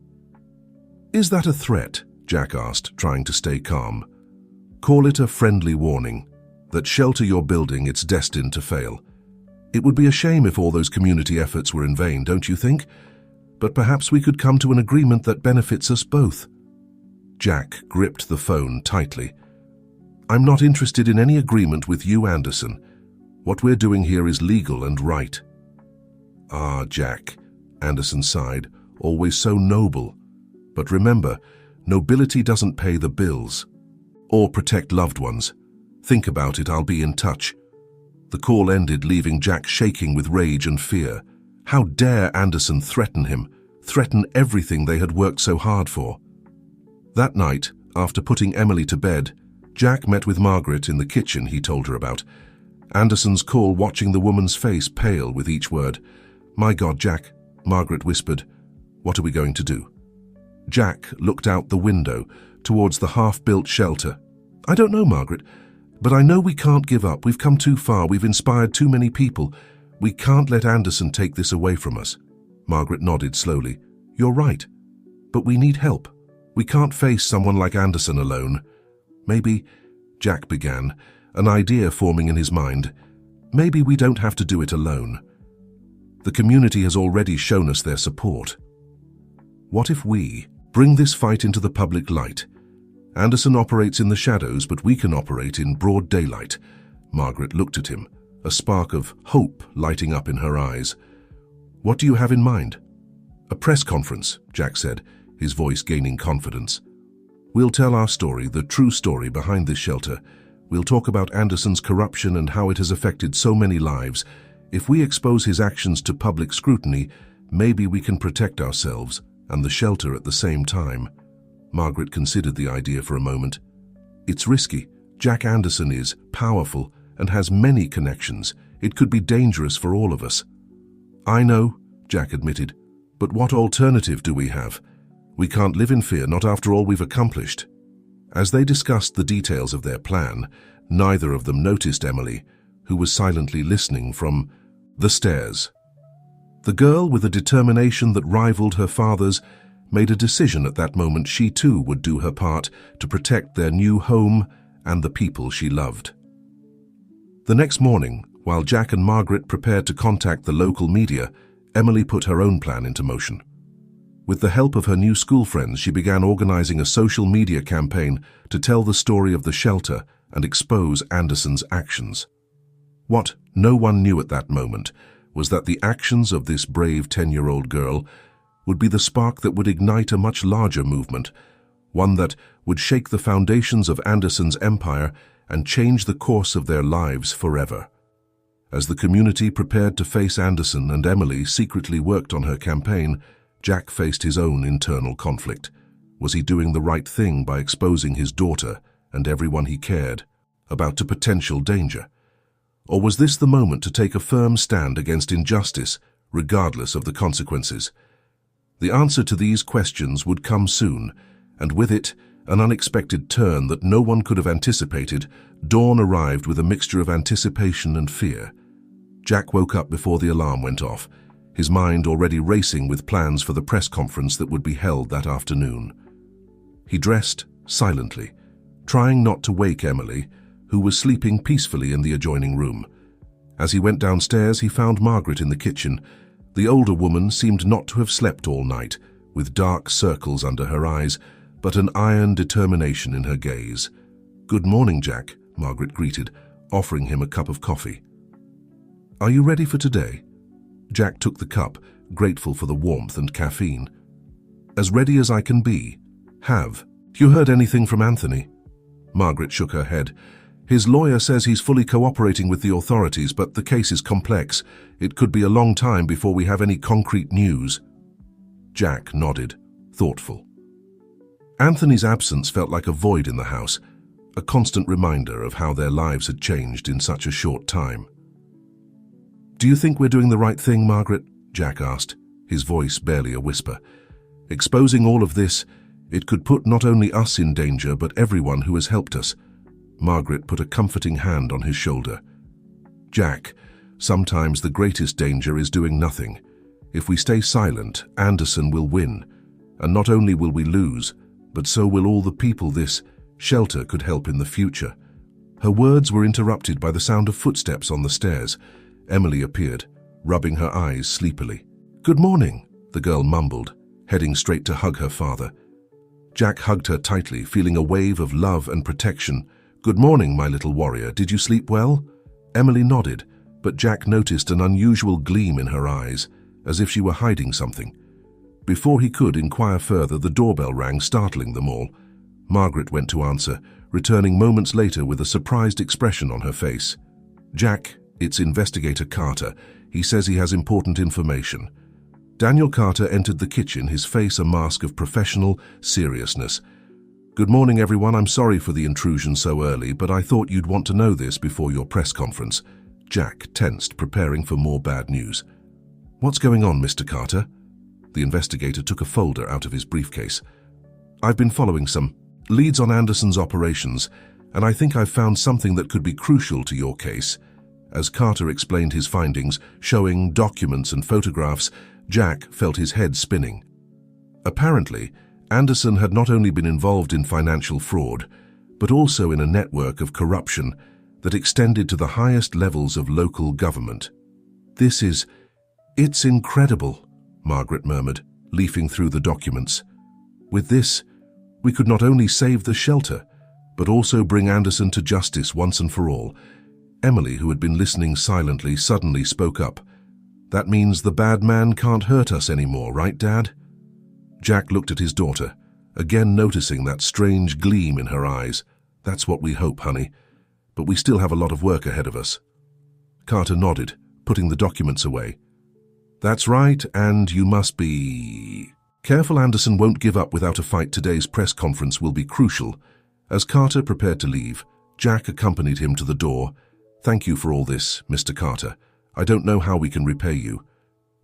"Is that a threat?" Jack asked, trying to stay calm. "Call it a friendly warning. That shelter you're building, it's destined to fail. It would be a shame if all those community efforts were in vain, don't you think? But perhaps we could come to an agreement that benefits us both." Jack gripped the phone tightly. "I'm not interested in any agreement with you, Anderson. What we're doing here is legal and right." "Ah, Jack," Anderson sighed, "always so noble. But remember, nobility doesn't pay the bills or protect loved ones. Think about it, I'll be in touch." The call ended, leaving Jack shaking with rage and fear. How dare Anderson threaten him, threaten everything they had worked so hard for? That night, after putting Emily to bed, Jack met with Margaret in the kitchen he told her about. Anderson's call, watching the woman's face pale with each word. "My God, Jack," Margaret whispered. "What are we going to do?" Jack looked out the window towards the half-built shelter. "I don't know, Margaret, but I know we can't give up. We've come too far. We've inspired too many people. We can't let Anderson take this away from us." Margaret nodded slowly. "You're right, but we need help. We can't face someone like Anderson alone." "Maybe," Jack began, an idea forming in his mind, "maybe we don't have to do it alone. The community has already shown us their support. What if we bring this fight into the public light? Anderson operates in the shadows, but we can operate in broad daylight." Margaret looked at him, a spark of hope lighting up in her eyes. "What do you have in mind?" "A press conference," Jack said, his voice gaining confidence. "We'll tell our story, the true story behind this shelter. We'll talk about Anderson's corruption and how it has affected so many lives. If we expose his actions to public scrutiny, maybe we can protect ourselves and the shelter at the same time." Margaret considered the idea for a moment. "It's risky. Jack Anderson is powerful and has many connections. It could be dangerous for all of us." "I know," Jack admitted, "but what alternative do we have? We can't live in fear, not after all we've accomplished." As they discussed the details of their plan, neither of them noticed Emily, who was silently listening from the stairs. The girl, with a determination that rivaled her father's, made a decision at that moment she too would do her part to protect their new home and the people she loved. The next morning, while Jack and Margaret prepared to contact the local media, Emily put her own plan into motion. With the help of her new school friends, she began organizing a social media campaign to tell the story of the shelter and expose Anderson's actions. What no one knew at that moment was that the actions of this brave 10-year-old girl would be the spark that would ignite a much larger movement, one that would shake the foundations of Anderson's empire and change the course of their lives forever. As the community prepared to face Anderson and Emily secretly worked on her campaign, Jack faced his own internal conflict. Was he doing the right thing by exposing his daughter and everyone he cared about to potential danger? Or was this the moment to take a firm stand against injustice, regardless of the consequences? The answer to these questions would come soon, and with it, an unexpected turn that no one could have anticipated. Dawn arrived with a mixture of anticipation and fear. Jack woke up before the alarm went off, his mind already racing with plans for the press conference that would be held that afternoon. He dressed silently, trying not to wake Emily, who was sleeping peacefully in the adjoining room. As he went downstairs, he found Margaret in the kitchen. The older woman seemed not to have slept all night, with dark circles under her eyes, but an iron determination in her gaze. "Good morning, Jack," Margaret greeted, offering him a cup of coffee. "Are you ready for today?" Jack took the cup, grateful for the warmth and caffeine. "As ready as I can be. Have you heard anything from Anthony?" Margaret shook her head. "His lawyer says he's fully cooperating with the authorities, but the case is complex. It could be a long time before we have any concrete news." Jack nodded, thoughtful. Anthony's absence felt like a void in the house, a constant reminder of how their lives had changed in such a short time. "Do you think we're doing the right thing, Margaret?" Jack asked, his voice barely a whisper. "Exposing all of this, it could put not only us in danger, but everyone who has helped us." Margaret put a comforting hand on his shoulder. "Jack, sometimes the greatest danger is doing nothing. If we stay silent, Anderson will win. And not only will we lose, but so will all the people this shelter could help in the future." Her words were interrupted by the sound of footsteps on the stairs. Emily appeared, rubbing her eyes sleepily. "Good morning," the girl mumbled, heading straight to hug her father. Jack hugged her tightly, feeling a wave of love and protection. "Good morning, my little warrior. Did you sleep well?" Emily nodded, but Jack noticed an unusual gleam in her eyes, as if she were hiding something. Before he could inquire further, the doorbell rang, startling them all. Margaret went to answer, returning moments later with a surprised expression on her face. "Jack, it's Investigator Carter. He says he has important information." Daniel Carter entered the kitchen, his face a mask of professional seriousness. "Good morning, everyone. I'm sorry for the intrusion so early, but I thought you'd want to know this before your press conference." Jack tensed, preparing for more bad news. "What's going on, Mr. Carter?" The investigator took a folder out of his briefcase. "I've been following some leads on Anderson's operations, and I think I've found something that could be crucial to your case." As Carter explained his findings, showing documents and photographs, Jack felt his head spinning. Apparently, Anderson had not only been involved in financial fraud, but also in a network of corruption that extended to the highest levels of local government. "It's incredible," Margaret murmured, leafing through the documents. "With this, we could not only save the shelter, but also bring Anderson to justice once and for all." Emily, who had been listening silently, suddenly spoke up. "That means the bad man can't hurt us anymore, right, Dad?" Jack looked at his daughter, again noticing that strange gleam in her eyes. "That's what we hope, honey. But we still have a lot of work ahead of us." Carter nodded, putting the documents away. "That's right, and you must be careful. Anderson won't give up without a fight. Today's press conference will be crucial." As Carter prepared to leave, Jack accompanied him to the door. "Thank you for all this, Mr. Carter. I don't know how we can repay you."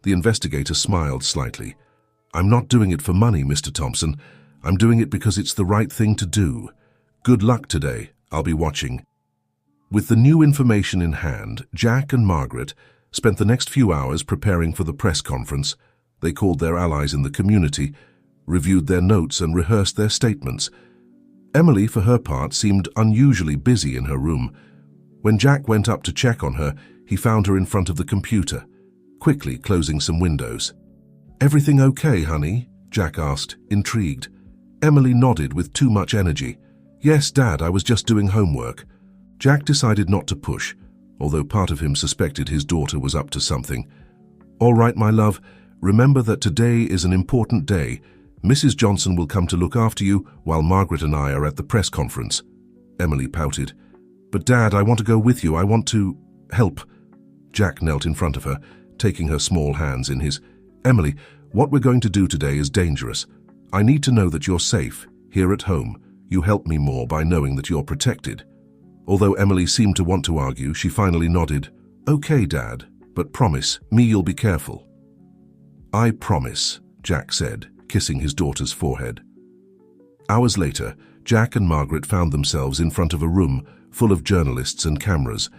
The investigator smiled slightly. "I'm not doing it for money, Mr. Thompson. I'm doing it because it's the right thing to do. Good luck today. I'll be watching." With the new information in hand, Jack and Margaret spent the next few hours preparing for the press conference. They called their allies in the community, reviewed their notes, and rehearsed their statements. Emily, for her part, seemed unusually busy in her room. When Jack went up to check on her, he found her in front of the computer, quickly closing some windows. "Everything okay, honey?" Jack asked, intrigued. Emily nodded with too much energy. "Yes, Dad, I was just doing homework." Jack decided not to push, although part of him suspected his daughter was up to something. "All right, my love, remember that today is an important day. Mrs. Johnson will come to look after you while Margaret and I are at the press conference." Emily pouted. "But Dad, I want to go with you. I want to help." Jack knelt in front of her, taking her small hands in his. "Emily, what we're going to do today is dangerous. I need to know that you're safe, here at home. You help me more by knowing that you're protected." Although Emily seemed to want to argue, she finally nodded. "Okay, Dad, but promise me you'll be careful." "I promise," Jack said, kissing his daughter's forehead. Hours later, Jack and Margaret found themselves in front of a room full of journalists and cameras.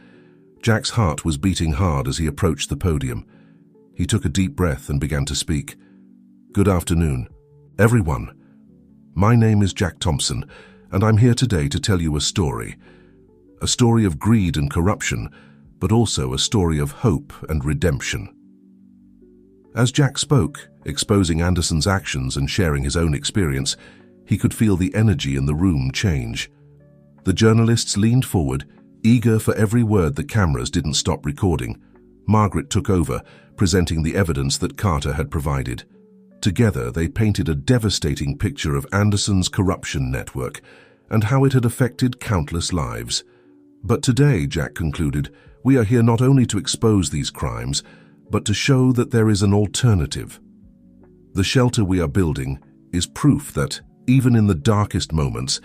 Jack's heart was beating hard as he approached the podium. He took a deep breath and began to speak. "Good afternoon, everyone. My name is Jack Thompson, and I'm here today to tell you a story. A story of greed and corruption, but also a story of hope and redemption." As Jack spoke, exposing Anderson's actions and sharing his own experience, he could feel the energy in the room change. The journalists leaned forward, eager for every word. The cameras didn't stop recording. Margaret took over, presenting the evidence that Carter had provided. Together, they painted a devastating picture of Anderson's corruption network and how it had affected countless lives. "But today," Jack concluded, "we are here not only to expose these crimes, but to show that there is an alternative. The shelter we are building is proof that, even in the darkest moments,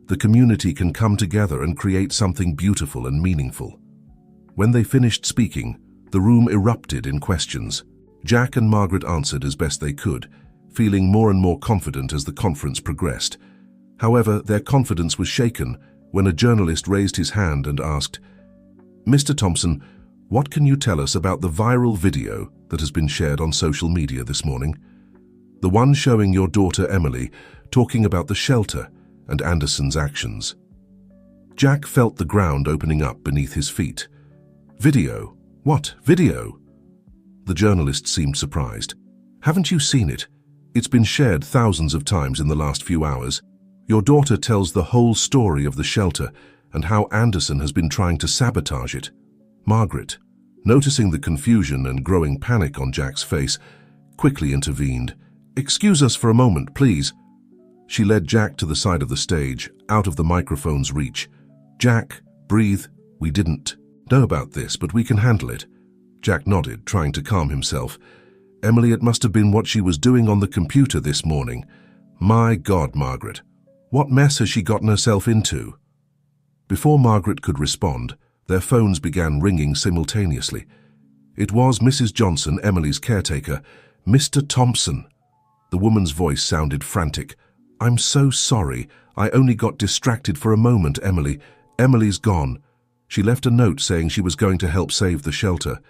the community can come together and create something beautiful and meaningful." When they finished speaking, the room erupted in questions. Jack and Margaret answered as best they could, feeling more and more confident as the conference progressed. However, their confidence was shaken when a journalist raised his hand and asked, "Mr. Thompson, what can you tell us about the viral video that has been shared on social media this morning? The one showing your daughter Emily talking about the shelter and Anderson's actions." Jack felt the ground opening up beneath his feet. "Video? What video?" The journalist seemed surprised. "Haven't you seen it? It's been shared thousands of times in the last few hours. Your daughter tells the whole story of the shelter and how Anderson has been trying to sabotage it. Margaret, noticing the confusion and growing panic on Jack's face, quickly intervened. "Excuse us for a moment, please." She led Jack to the side of the stage, out of the microphone's reach. "Jack, breathe. We didn't know about this, but we can handle it." Jack nodded, trying to calm himself. "Emily, it must have been what she was doing on the computer this morning. My God, Margaret, what mess has she gotten herself into?" Before Margaret could respond, their phones began ringing simultaneously. It was Mrs. Johnson, Emily's caretaker. "Mr. Thompson." The woman's voice sounded frantic. "I'm so sorry. I only got distracted for a moment, Emily. Emily's gone. She left a note saying she was going to help save the shelter."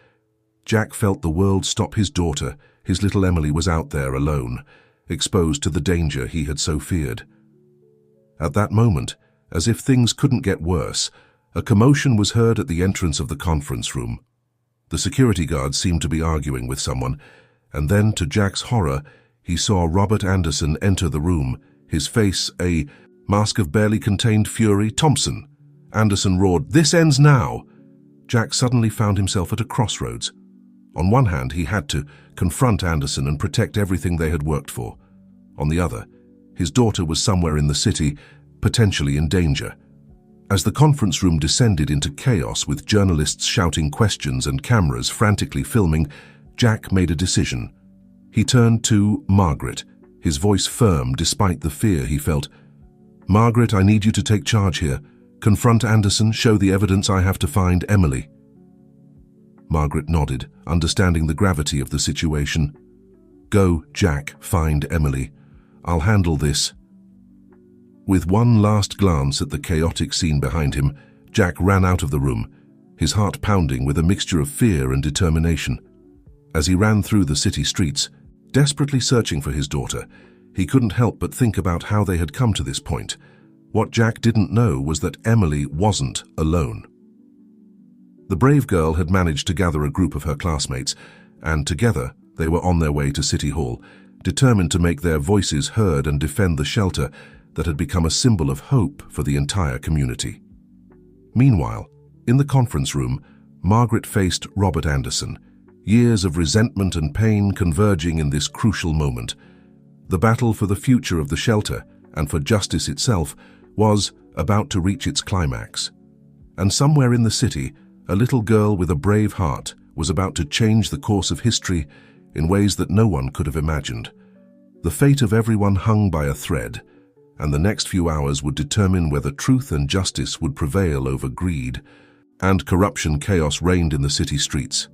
Jack felt the world stop his daughter. His little Emily was out there alone, exposed to the danger he had so feared. At that moment, as if things couldn't get worse, a commotion was heard at the entrance of the conference room. The security guard seemed to be arguing with someone, and then, to Jack's horror, he saw Robert Anderson enter the room, his face a mask of barely contained fury. "Thompson!" Anderson roared. "This ends now!" Jack suddenly found himself at a crossroads. On one hand, he had to confront Anderson and protect everything they had worked for. On the other, his daughter was somewhere in the city, potentially in danger. As the conference room descended into chaos with journalists shouting questions and cameras frantically filming, Jack made a decision. He turned to Margaret, his voice firm despite the fear he felt. "Margaret, I need you to take charge here. Confront Anderson, show the evidence I have to find Emily." Margaret nodded, understanding the gravity of the situation. "Go, Jack, find Emily. I'll handle this." With one last glance at the chaotic scene behind him, Jack ran out of the room, his heart pounding with a mixture of fear and determination. As he ran through the city streets, desperately searching for his daughter, he couldn't help but think about how they had come to this point. What Jack didn't know was that Emily wasn't alone. The brave girl had managed to gather a group of her classmates, and together they were on their way to City Hall, determined to make their voices heard and defend the shelter that had become a symbol of hope for the entire community. Meanwhile, in the conference room, Margaret faced Robert Anderson, years of resentment and pain converging in this crucial moment. The battle for the future of the shelter and for justice itself was about to reach its climax. And somewhere in the city, a little girl with a brave heart was about to change the course of history in ways that no one could have imagined. The fate of everyone hung by a thread, and the next few hours would determine whether truth and justice would prevail over greed, and corruption. Chaos reigned in the city streets.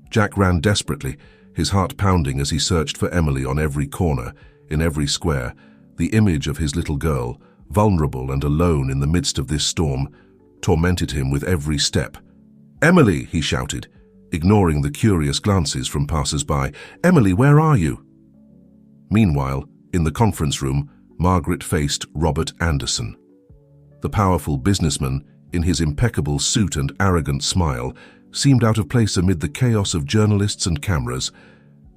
Jack ran desperately, his heart pounding as he searched for Emily on every corner, in every square. The image of his little girl, vulnerable and alone in the midst of this storm, tormented him with every step. "Emily!" he shouted, ignoring the curious glances from passers-by. "Emily, where are you?" Meanwhile, in the conference room, Margaret faced Robert Anderson. The powerful businessman, in his impeccable suit and arrogant smile, seemed out of place amid the chaos of journalists and cameras.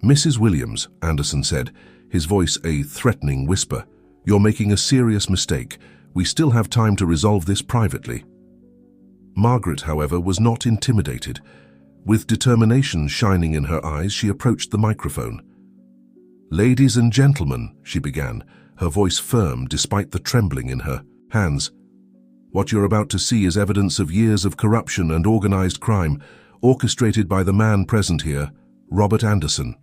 "Mrs. Williams," Anderson said, his voice a threatening whisper, "you're making a serious mistake. We still have time to resolve this privately." Margaret, however, was not intimidated. With determination shining in her eyes, she approached the microphone. "Ladies and gentlemen," she began, her voice firm despite the trembling in her hands. "What you're about to see is evidence of years of corruption and organized crime, orchestrated by the man present here, Robert Anderson."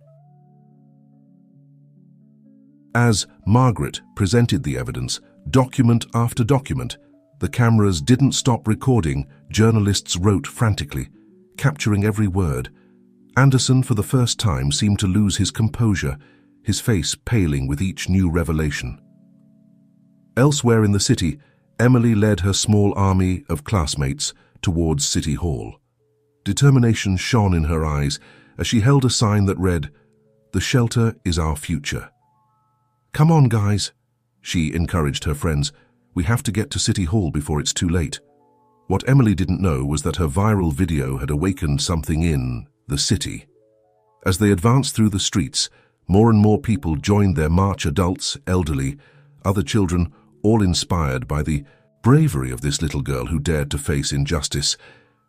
As Margaret presented the evidence, document after document, the cameras didn't stop recording. Journalists wrote frantically, capturing every word. Anderson, for the first time, seemed to lose his composure, his face paling with each new revelation. Elsewhere in the city, Emily led her small army of classmates towards City Hall. Determination shone in her eyes as she held a sign that read, "The shelter is our future." "Come on, guys," she encouraged her friends. "We have to get to City Hall before it's too late." What Emily didn't know was that her viral video had awakened something in the city. As they advanced through the streets, More and more people joined their march, adults, elderly, other children, all inspired by the bravery of this little girl who dared to face injustice.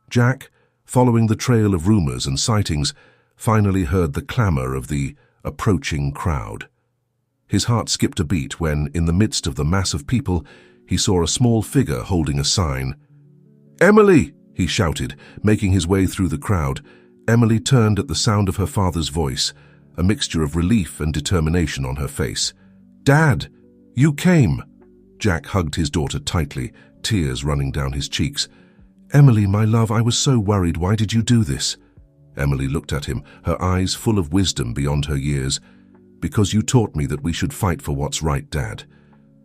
Jack, following the trail of rumors and sightings, finally heard the clamor of the approaching crowd. His heart skipped a beat when, in the midst of the mass of people, he saw a small figure holding a sign. "Emily!" he shouted, making his way through the crowd. Emily turned at the sound of her father's voice, a mixture of relief and determination on her face. "Dad, you came!" Jack hugged his daughter tightly, tears running down his cheeks. "Emily, my love, I was so worried. Why did you do this?" Emily looked at him, her eyes full of wisdom beyond her years. "Because you taught me that we should fight for what's right, Dad.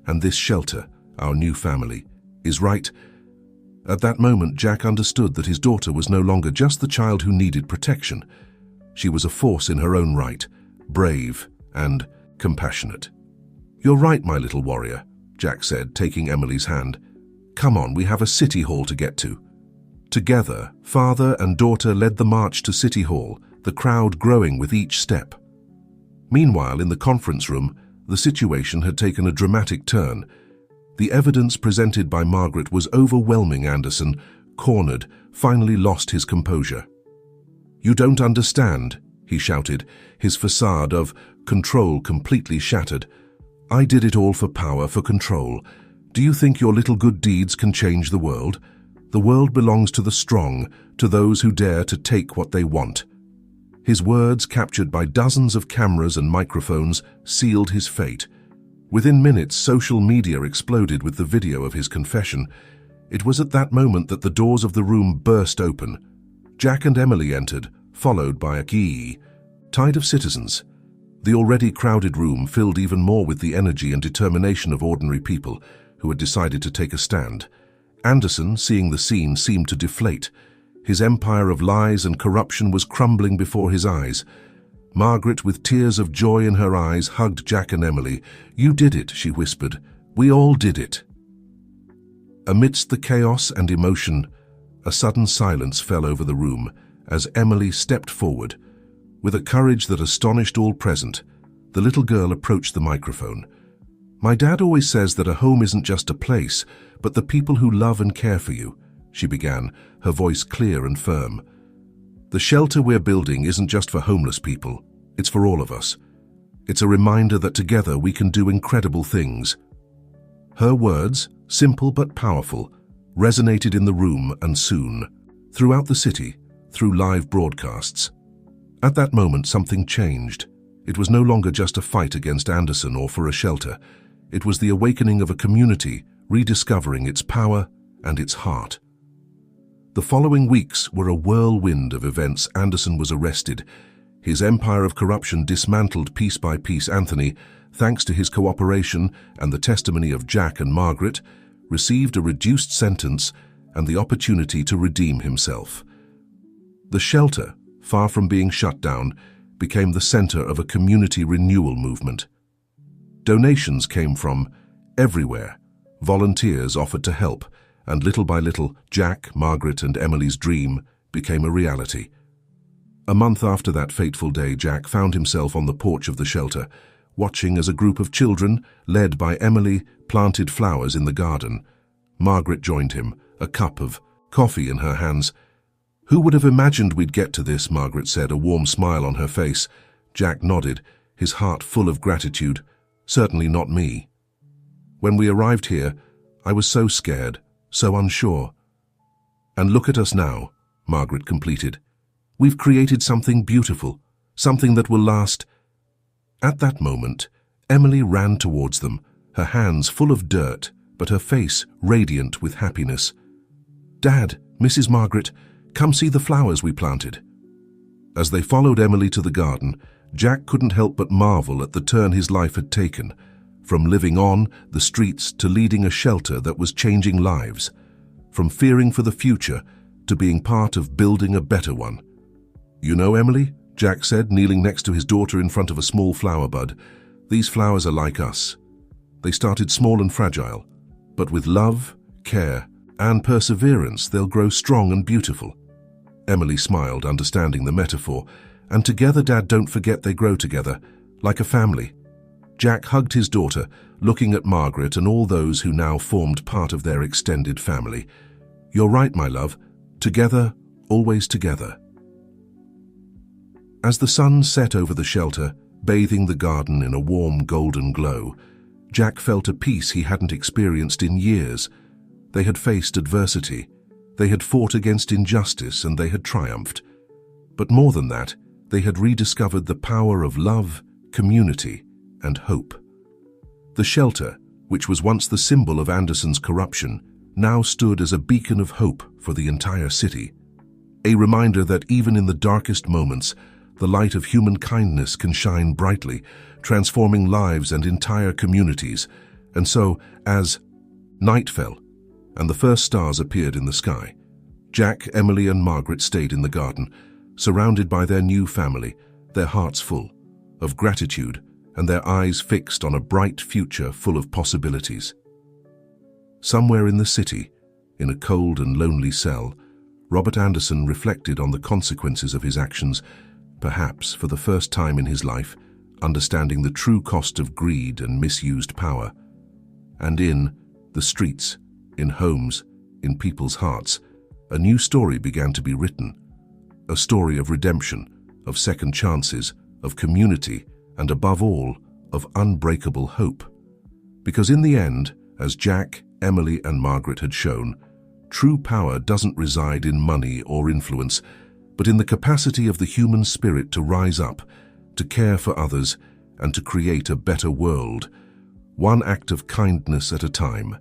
And this shelter, our new family, is right." At that moment, Jack understood that his daughter was no longer just the child who needed protection. She was a force in her own right, brave and compassionate. "You're right, my little warrior," Jack said, taking Emily's hand. "Come on, we have a city hall to get to." Together, father and daughter led the march to City Hall, the crowd growing with each step. Meanwhile, in the conference room, the situation had taken a dramatic turn. The evidence presented by Margaret was overwhelming. Anderson, cornered, finally lost his composure. "You don't understand," he shouted, his facade of control completely shattered. "I did it all for power, for control. Do you think your little good deeds can change the world? The world belongs to the strong, to those who dare to take what they want." His words, captured by dozens of cameras and microphones, sealed his fate. Within minutes, social media exploded with the video of his confession. It was at that moment that the doors of the room burst open. Jack and Emily entered, followed by a tide of citizens. The already crowded room filled even more with the energy and determination of ordinary people who had decided to take a stand. Anderson, seeing the scene, seemed to deflate. His empire of lies and corruption was crumbling before his eyes. Margaret, with tears of joy in her eyes, hugged Jack and Emily. "You did it," she whispered. "We all did it." Amidst the chaos and emotion, a sudden silence fell over the room as Emily stepped forward. With a courage that astonished all present, the little girl approached the microphone. "My dad always says that a home isn't just a place, but the people who love and care for you," she began, her voice clear and firm. "The shelter we're building isn't just for homeless people, it's for all of us. It's a reminder that together we can do incredible things." Her words, simple but powerful, resonated in the room and soon, throughout the city, through live broadcasts. At that moment, something changed. It was no longer just a fight against Anderson or for a shelter. It was the awakening of a community, rediscovering its power and its heart. The following weeks were a whirlwind of events. Anderson was arrested. His empire of corruption dismantled piece by piece. Anthony, thanks to his cooperation and the testimony of Jack and Margaret, received a reduced sentence and the opportunity to redeem himself. The shelter, far from being shut down, became the center of a community renewal movement. Donations came from everywhere. Volunteers offered to help, and little by little, Jack, Margaret, and Emily's dream became a reality. A month after that fateful day, Jack found himself on the porch of the shelter, watching as a group of children, led by Emily, planted flowers in the garden. Margaret joined him, a cup of coffee in her hands. "Who would have imagined we'd get to this?" Margaret said, a warm smile on her face. Jack nodded, his heart full of gratitude. "Certainly not me. When we arrived here, I was so scared, so unsure. And look at us now," Margaret completed. "We've created something beautiful, something that will last." At that moment, Emily ran towards them, her hands full of dirt, but her face radiant with happiness. "Dad, Mrs. Margaret, come see the flowers we planted." As they followed Emily to the garden, Jack couldn't help but marvel at the turn his life had taken, from living on the streets to leading a shelter that was changing lives, from fearing for the future to being part of building a better one. "You know, Emily," Jack said, kneeling next to his daughter in front of a small flower bud, "these flowers are like us. They started small and fragile, but with love, care, and perseverance, they'll grow strong and beautiful." Emily smiled, understanding the metaphor. "And together, Dad, don't forget they grow together. like a family. Jack hugged his daughter, looking at Margaret and all those who now formed part of their extended family. "You're right, my love. Together, always together." As the sun set over the shelter, bathing the garden in a warm golden glow, Jack felt a peace he hadn't experienced in years. They had faced adversity, they had fought against injustice, and they had triumphed. But more than that, they had rediscovered the power of love, community, and hope. The shelter, which was once the symbol of Anderson's corruption, now stood as a beacon of hope for the entire city. A reminder that even in the darkest moments, the light of human kindness can shine brightly, transforming lives and entire communities. And so, as night fell and the first stars appeared in the sky, Jack, Emily, and Margaret stayed in the garden, surrounded by their new family, their hearts full of gratitude and their eyes fixed on a bright future full of possibilities. Somewhere in the city, in a cold and lonely cell, Robert Anderson reflected on the consequences of his actions, perhaps for the first time in his life, understanding the true cost of greed and misused power. And in the streets, in homes, in people's hearts, a new story began to be written. A story of redemption, of second chances, of community, and above all, of unbreakable hope. Because in the end, as Jack, Emily, and Margaret had shown, true power doesn't reside in money or influence, but in the capacity of the human spirit to rise up, to care for others, and to create a better world, one act of kindness at a time.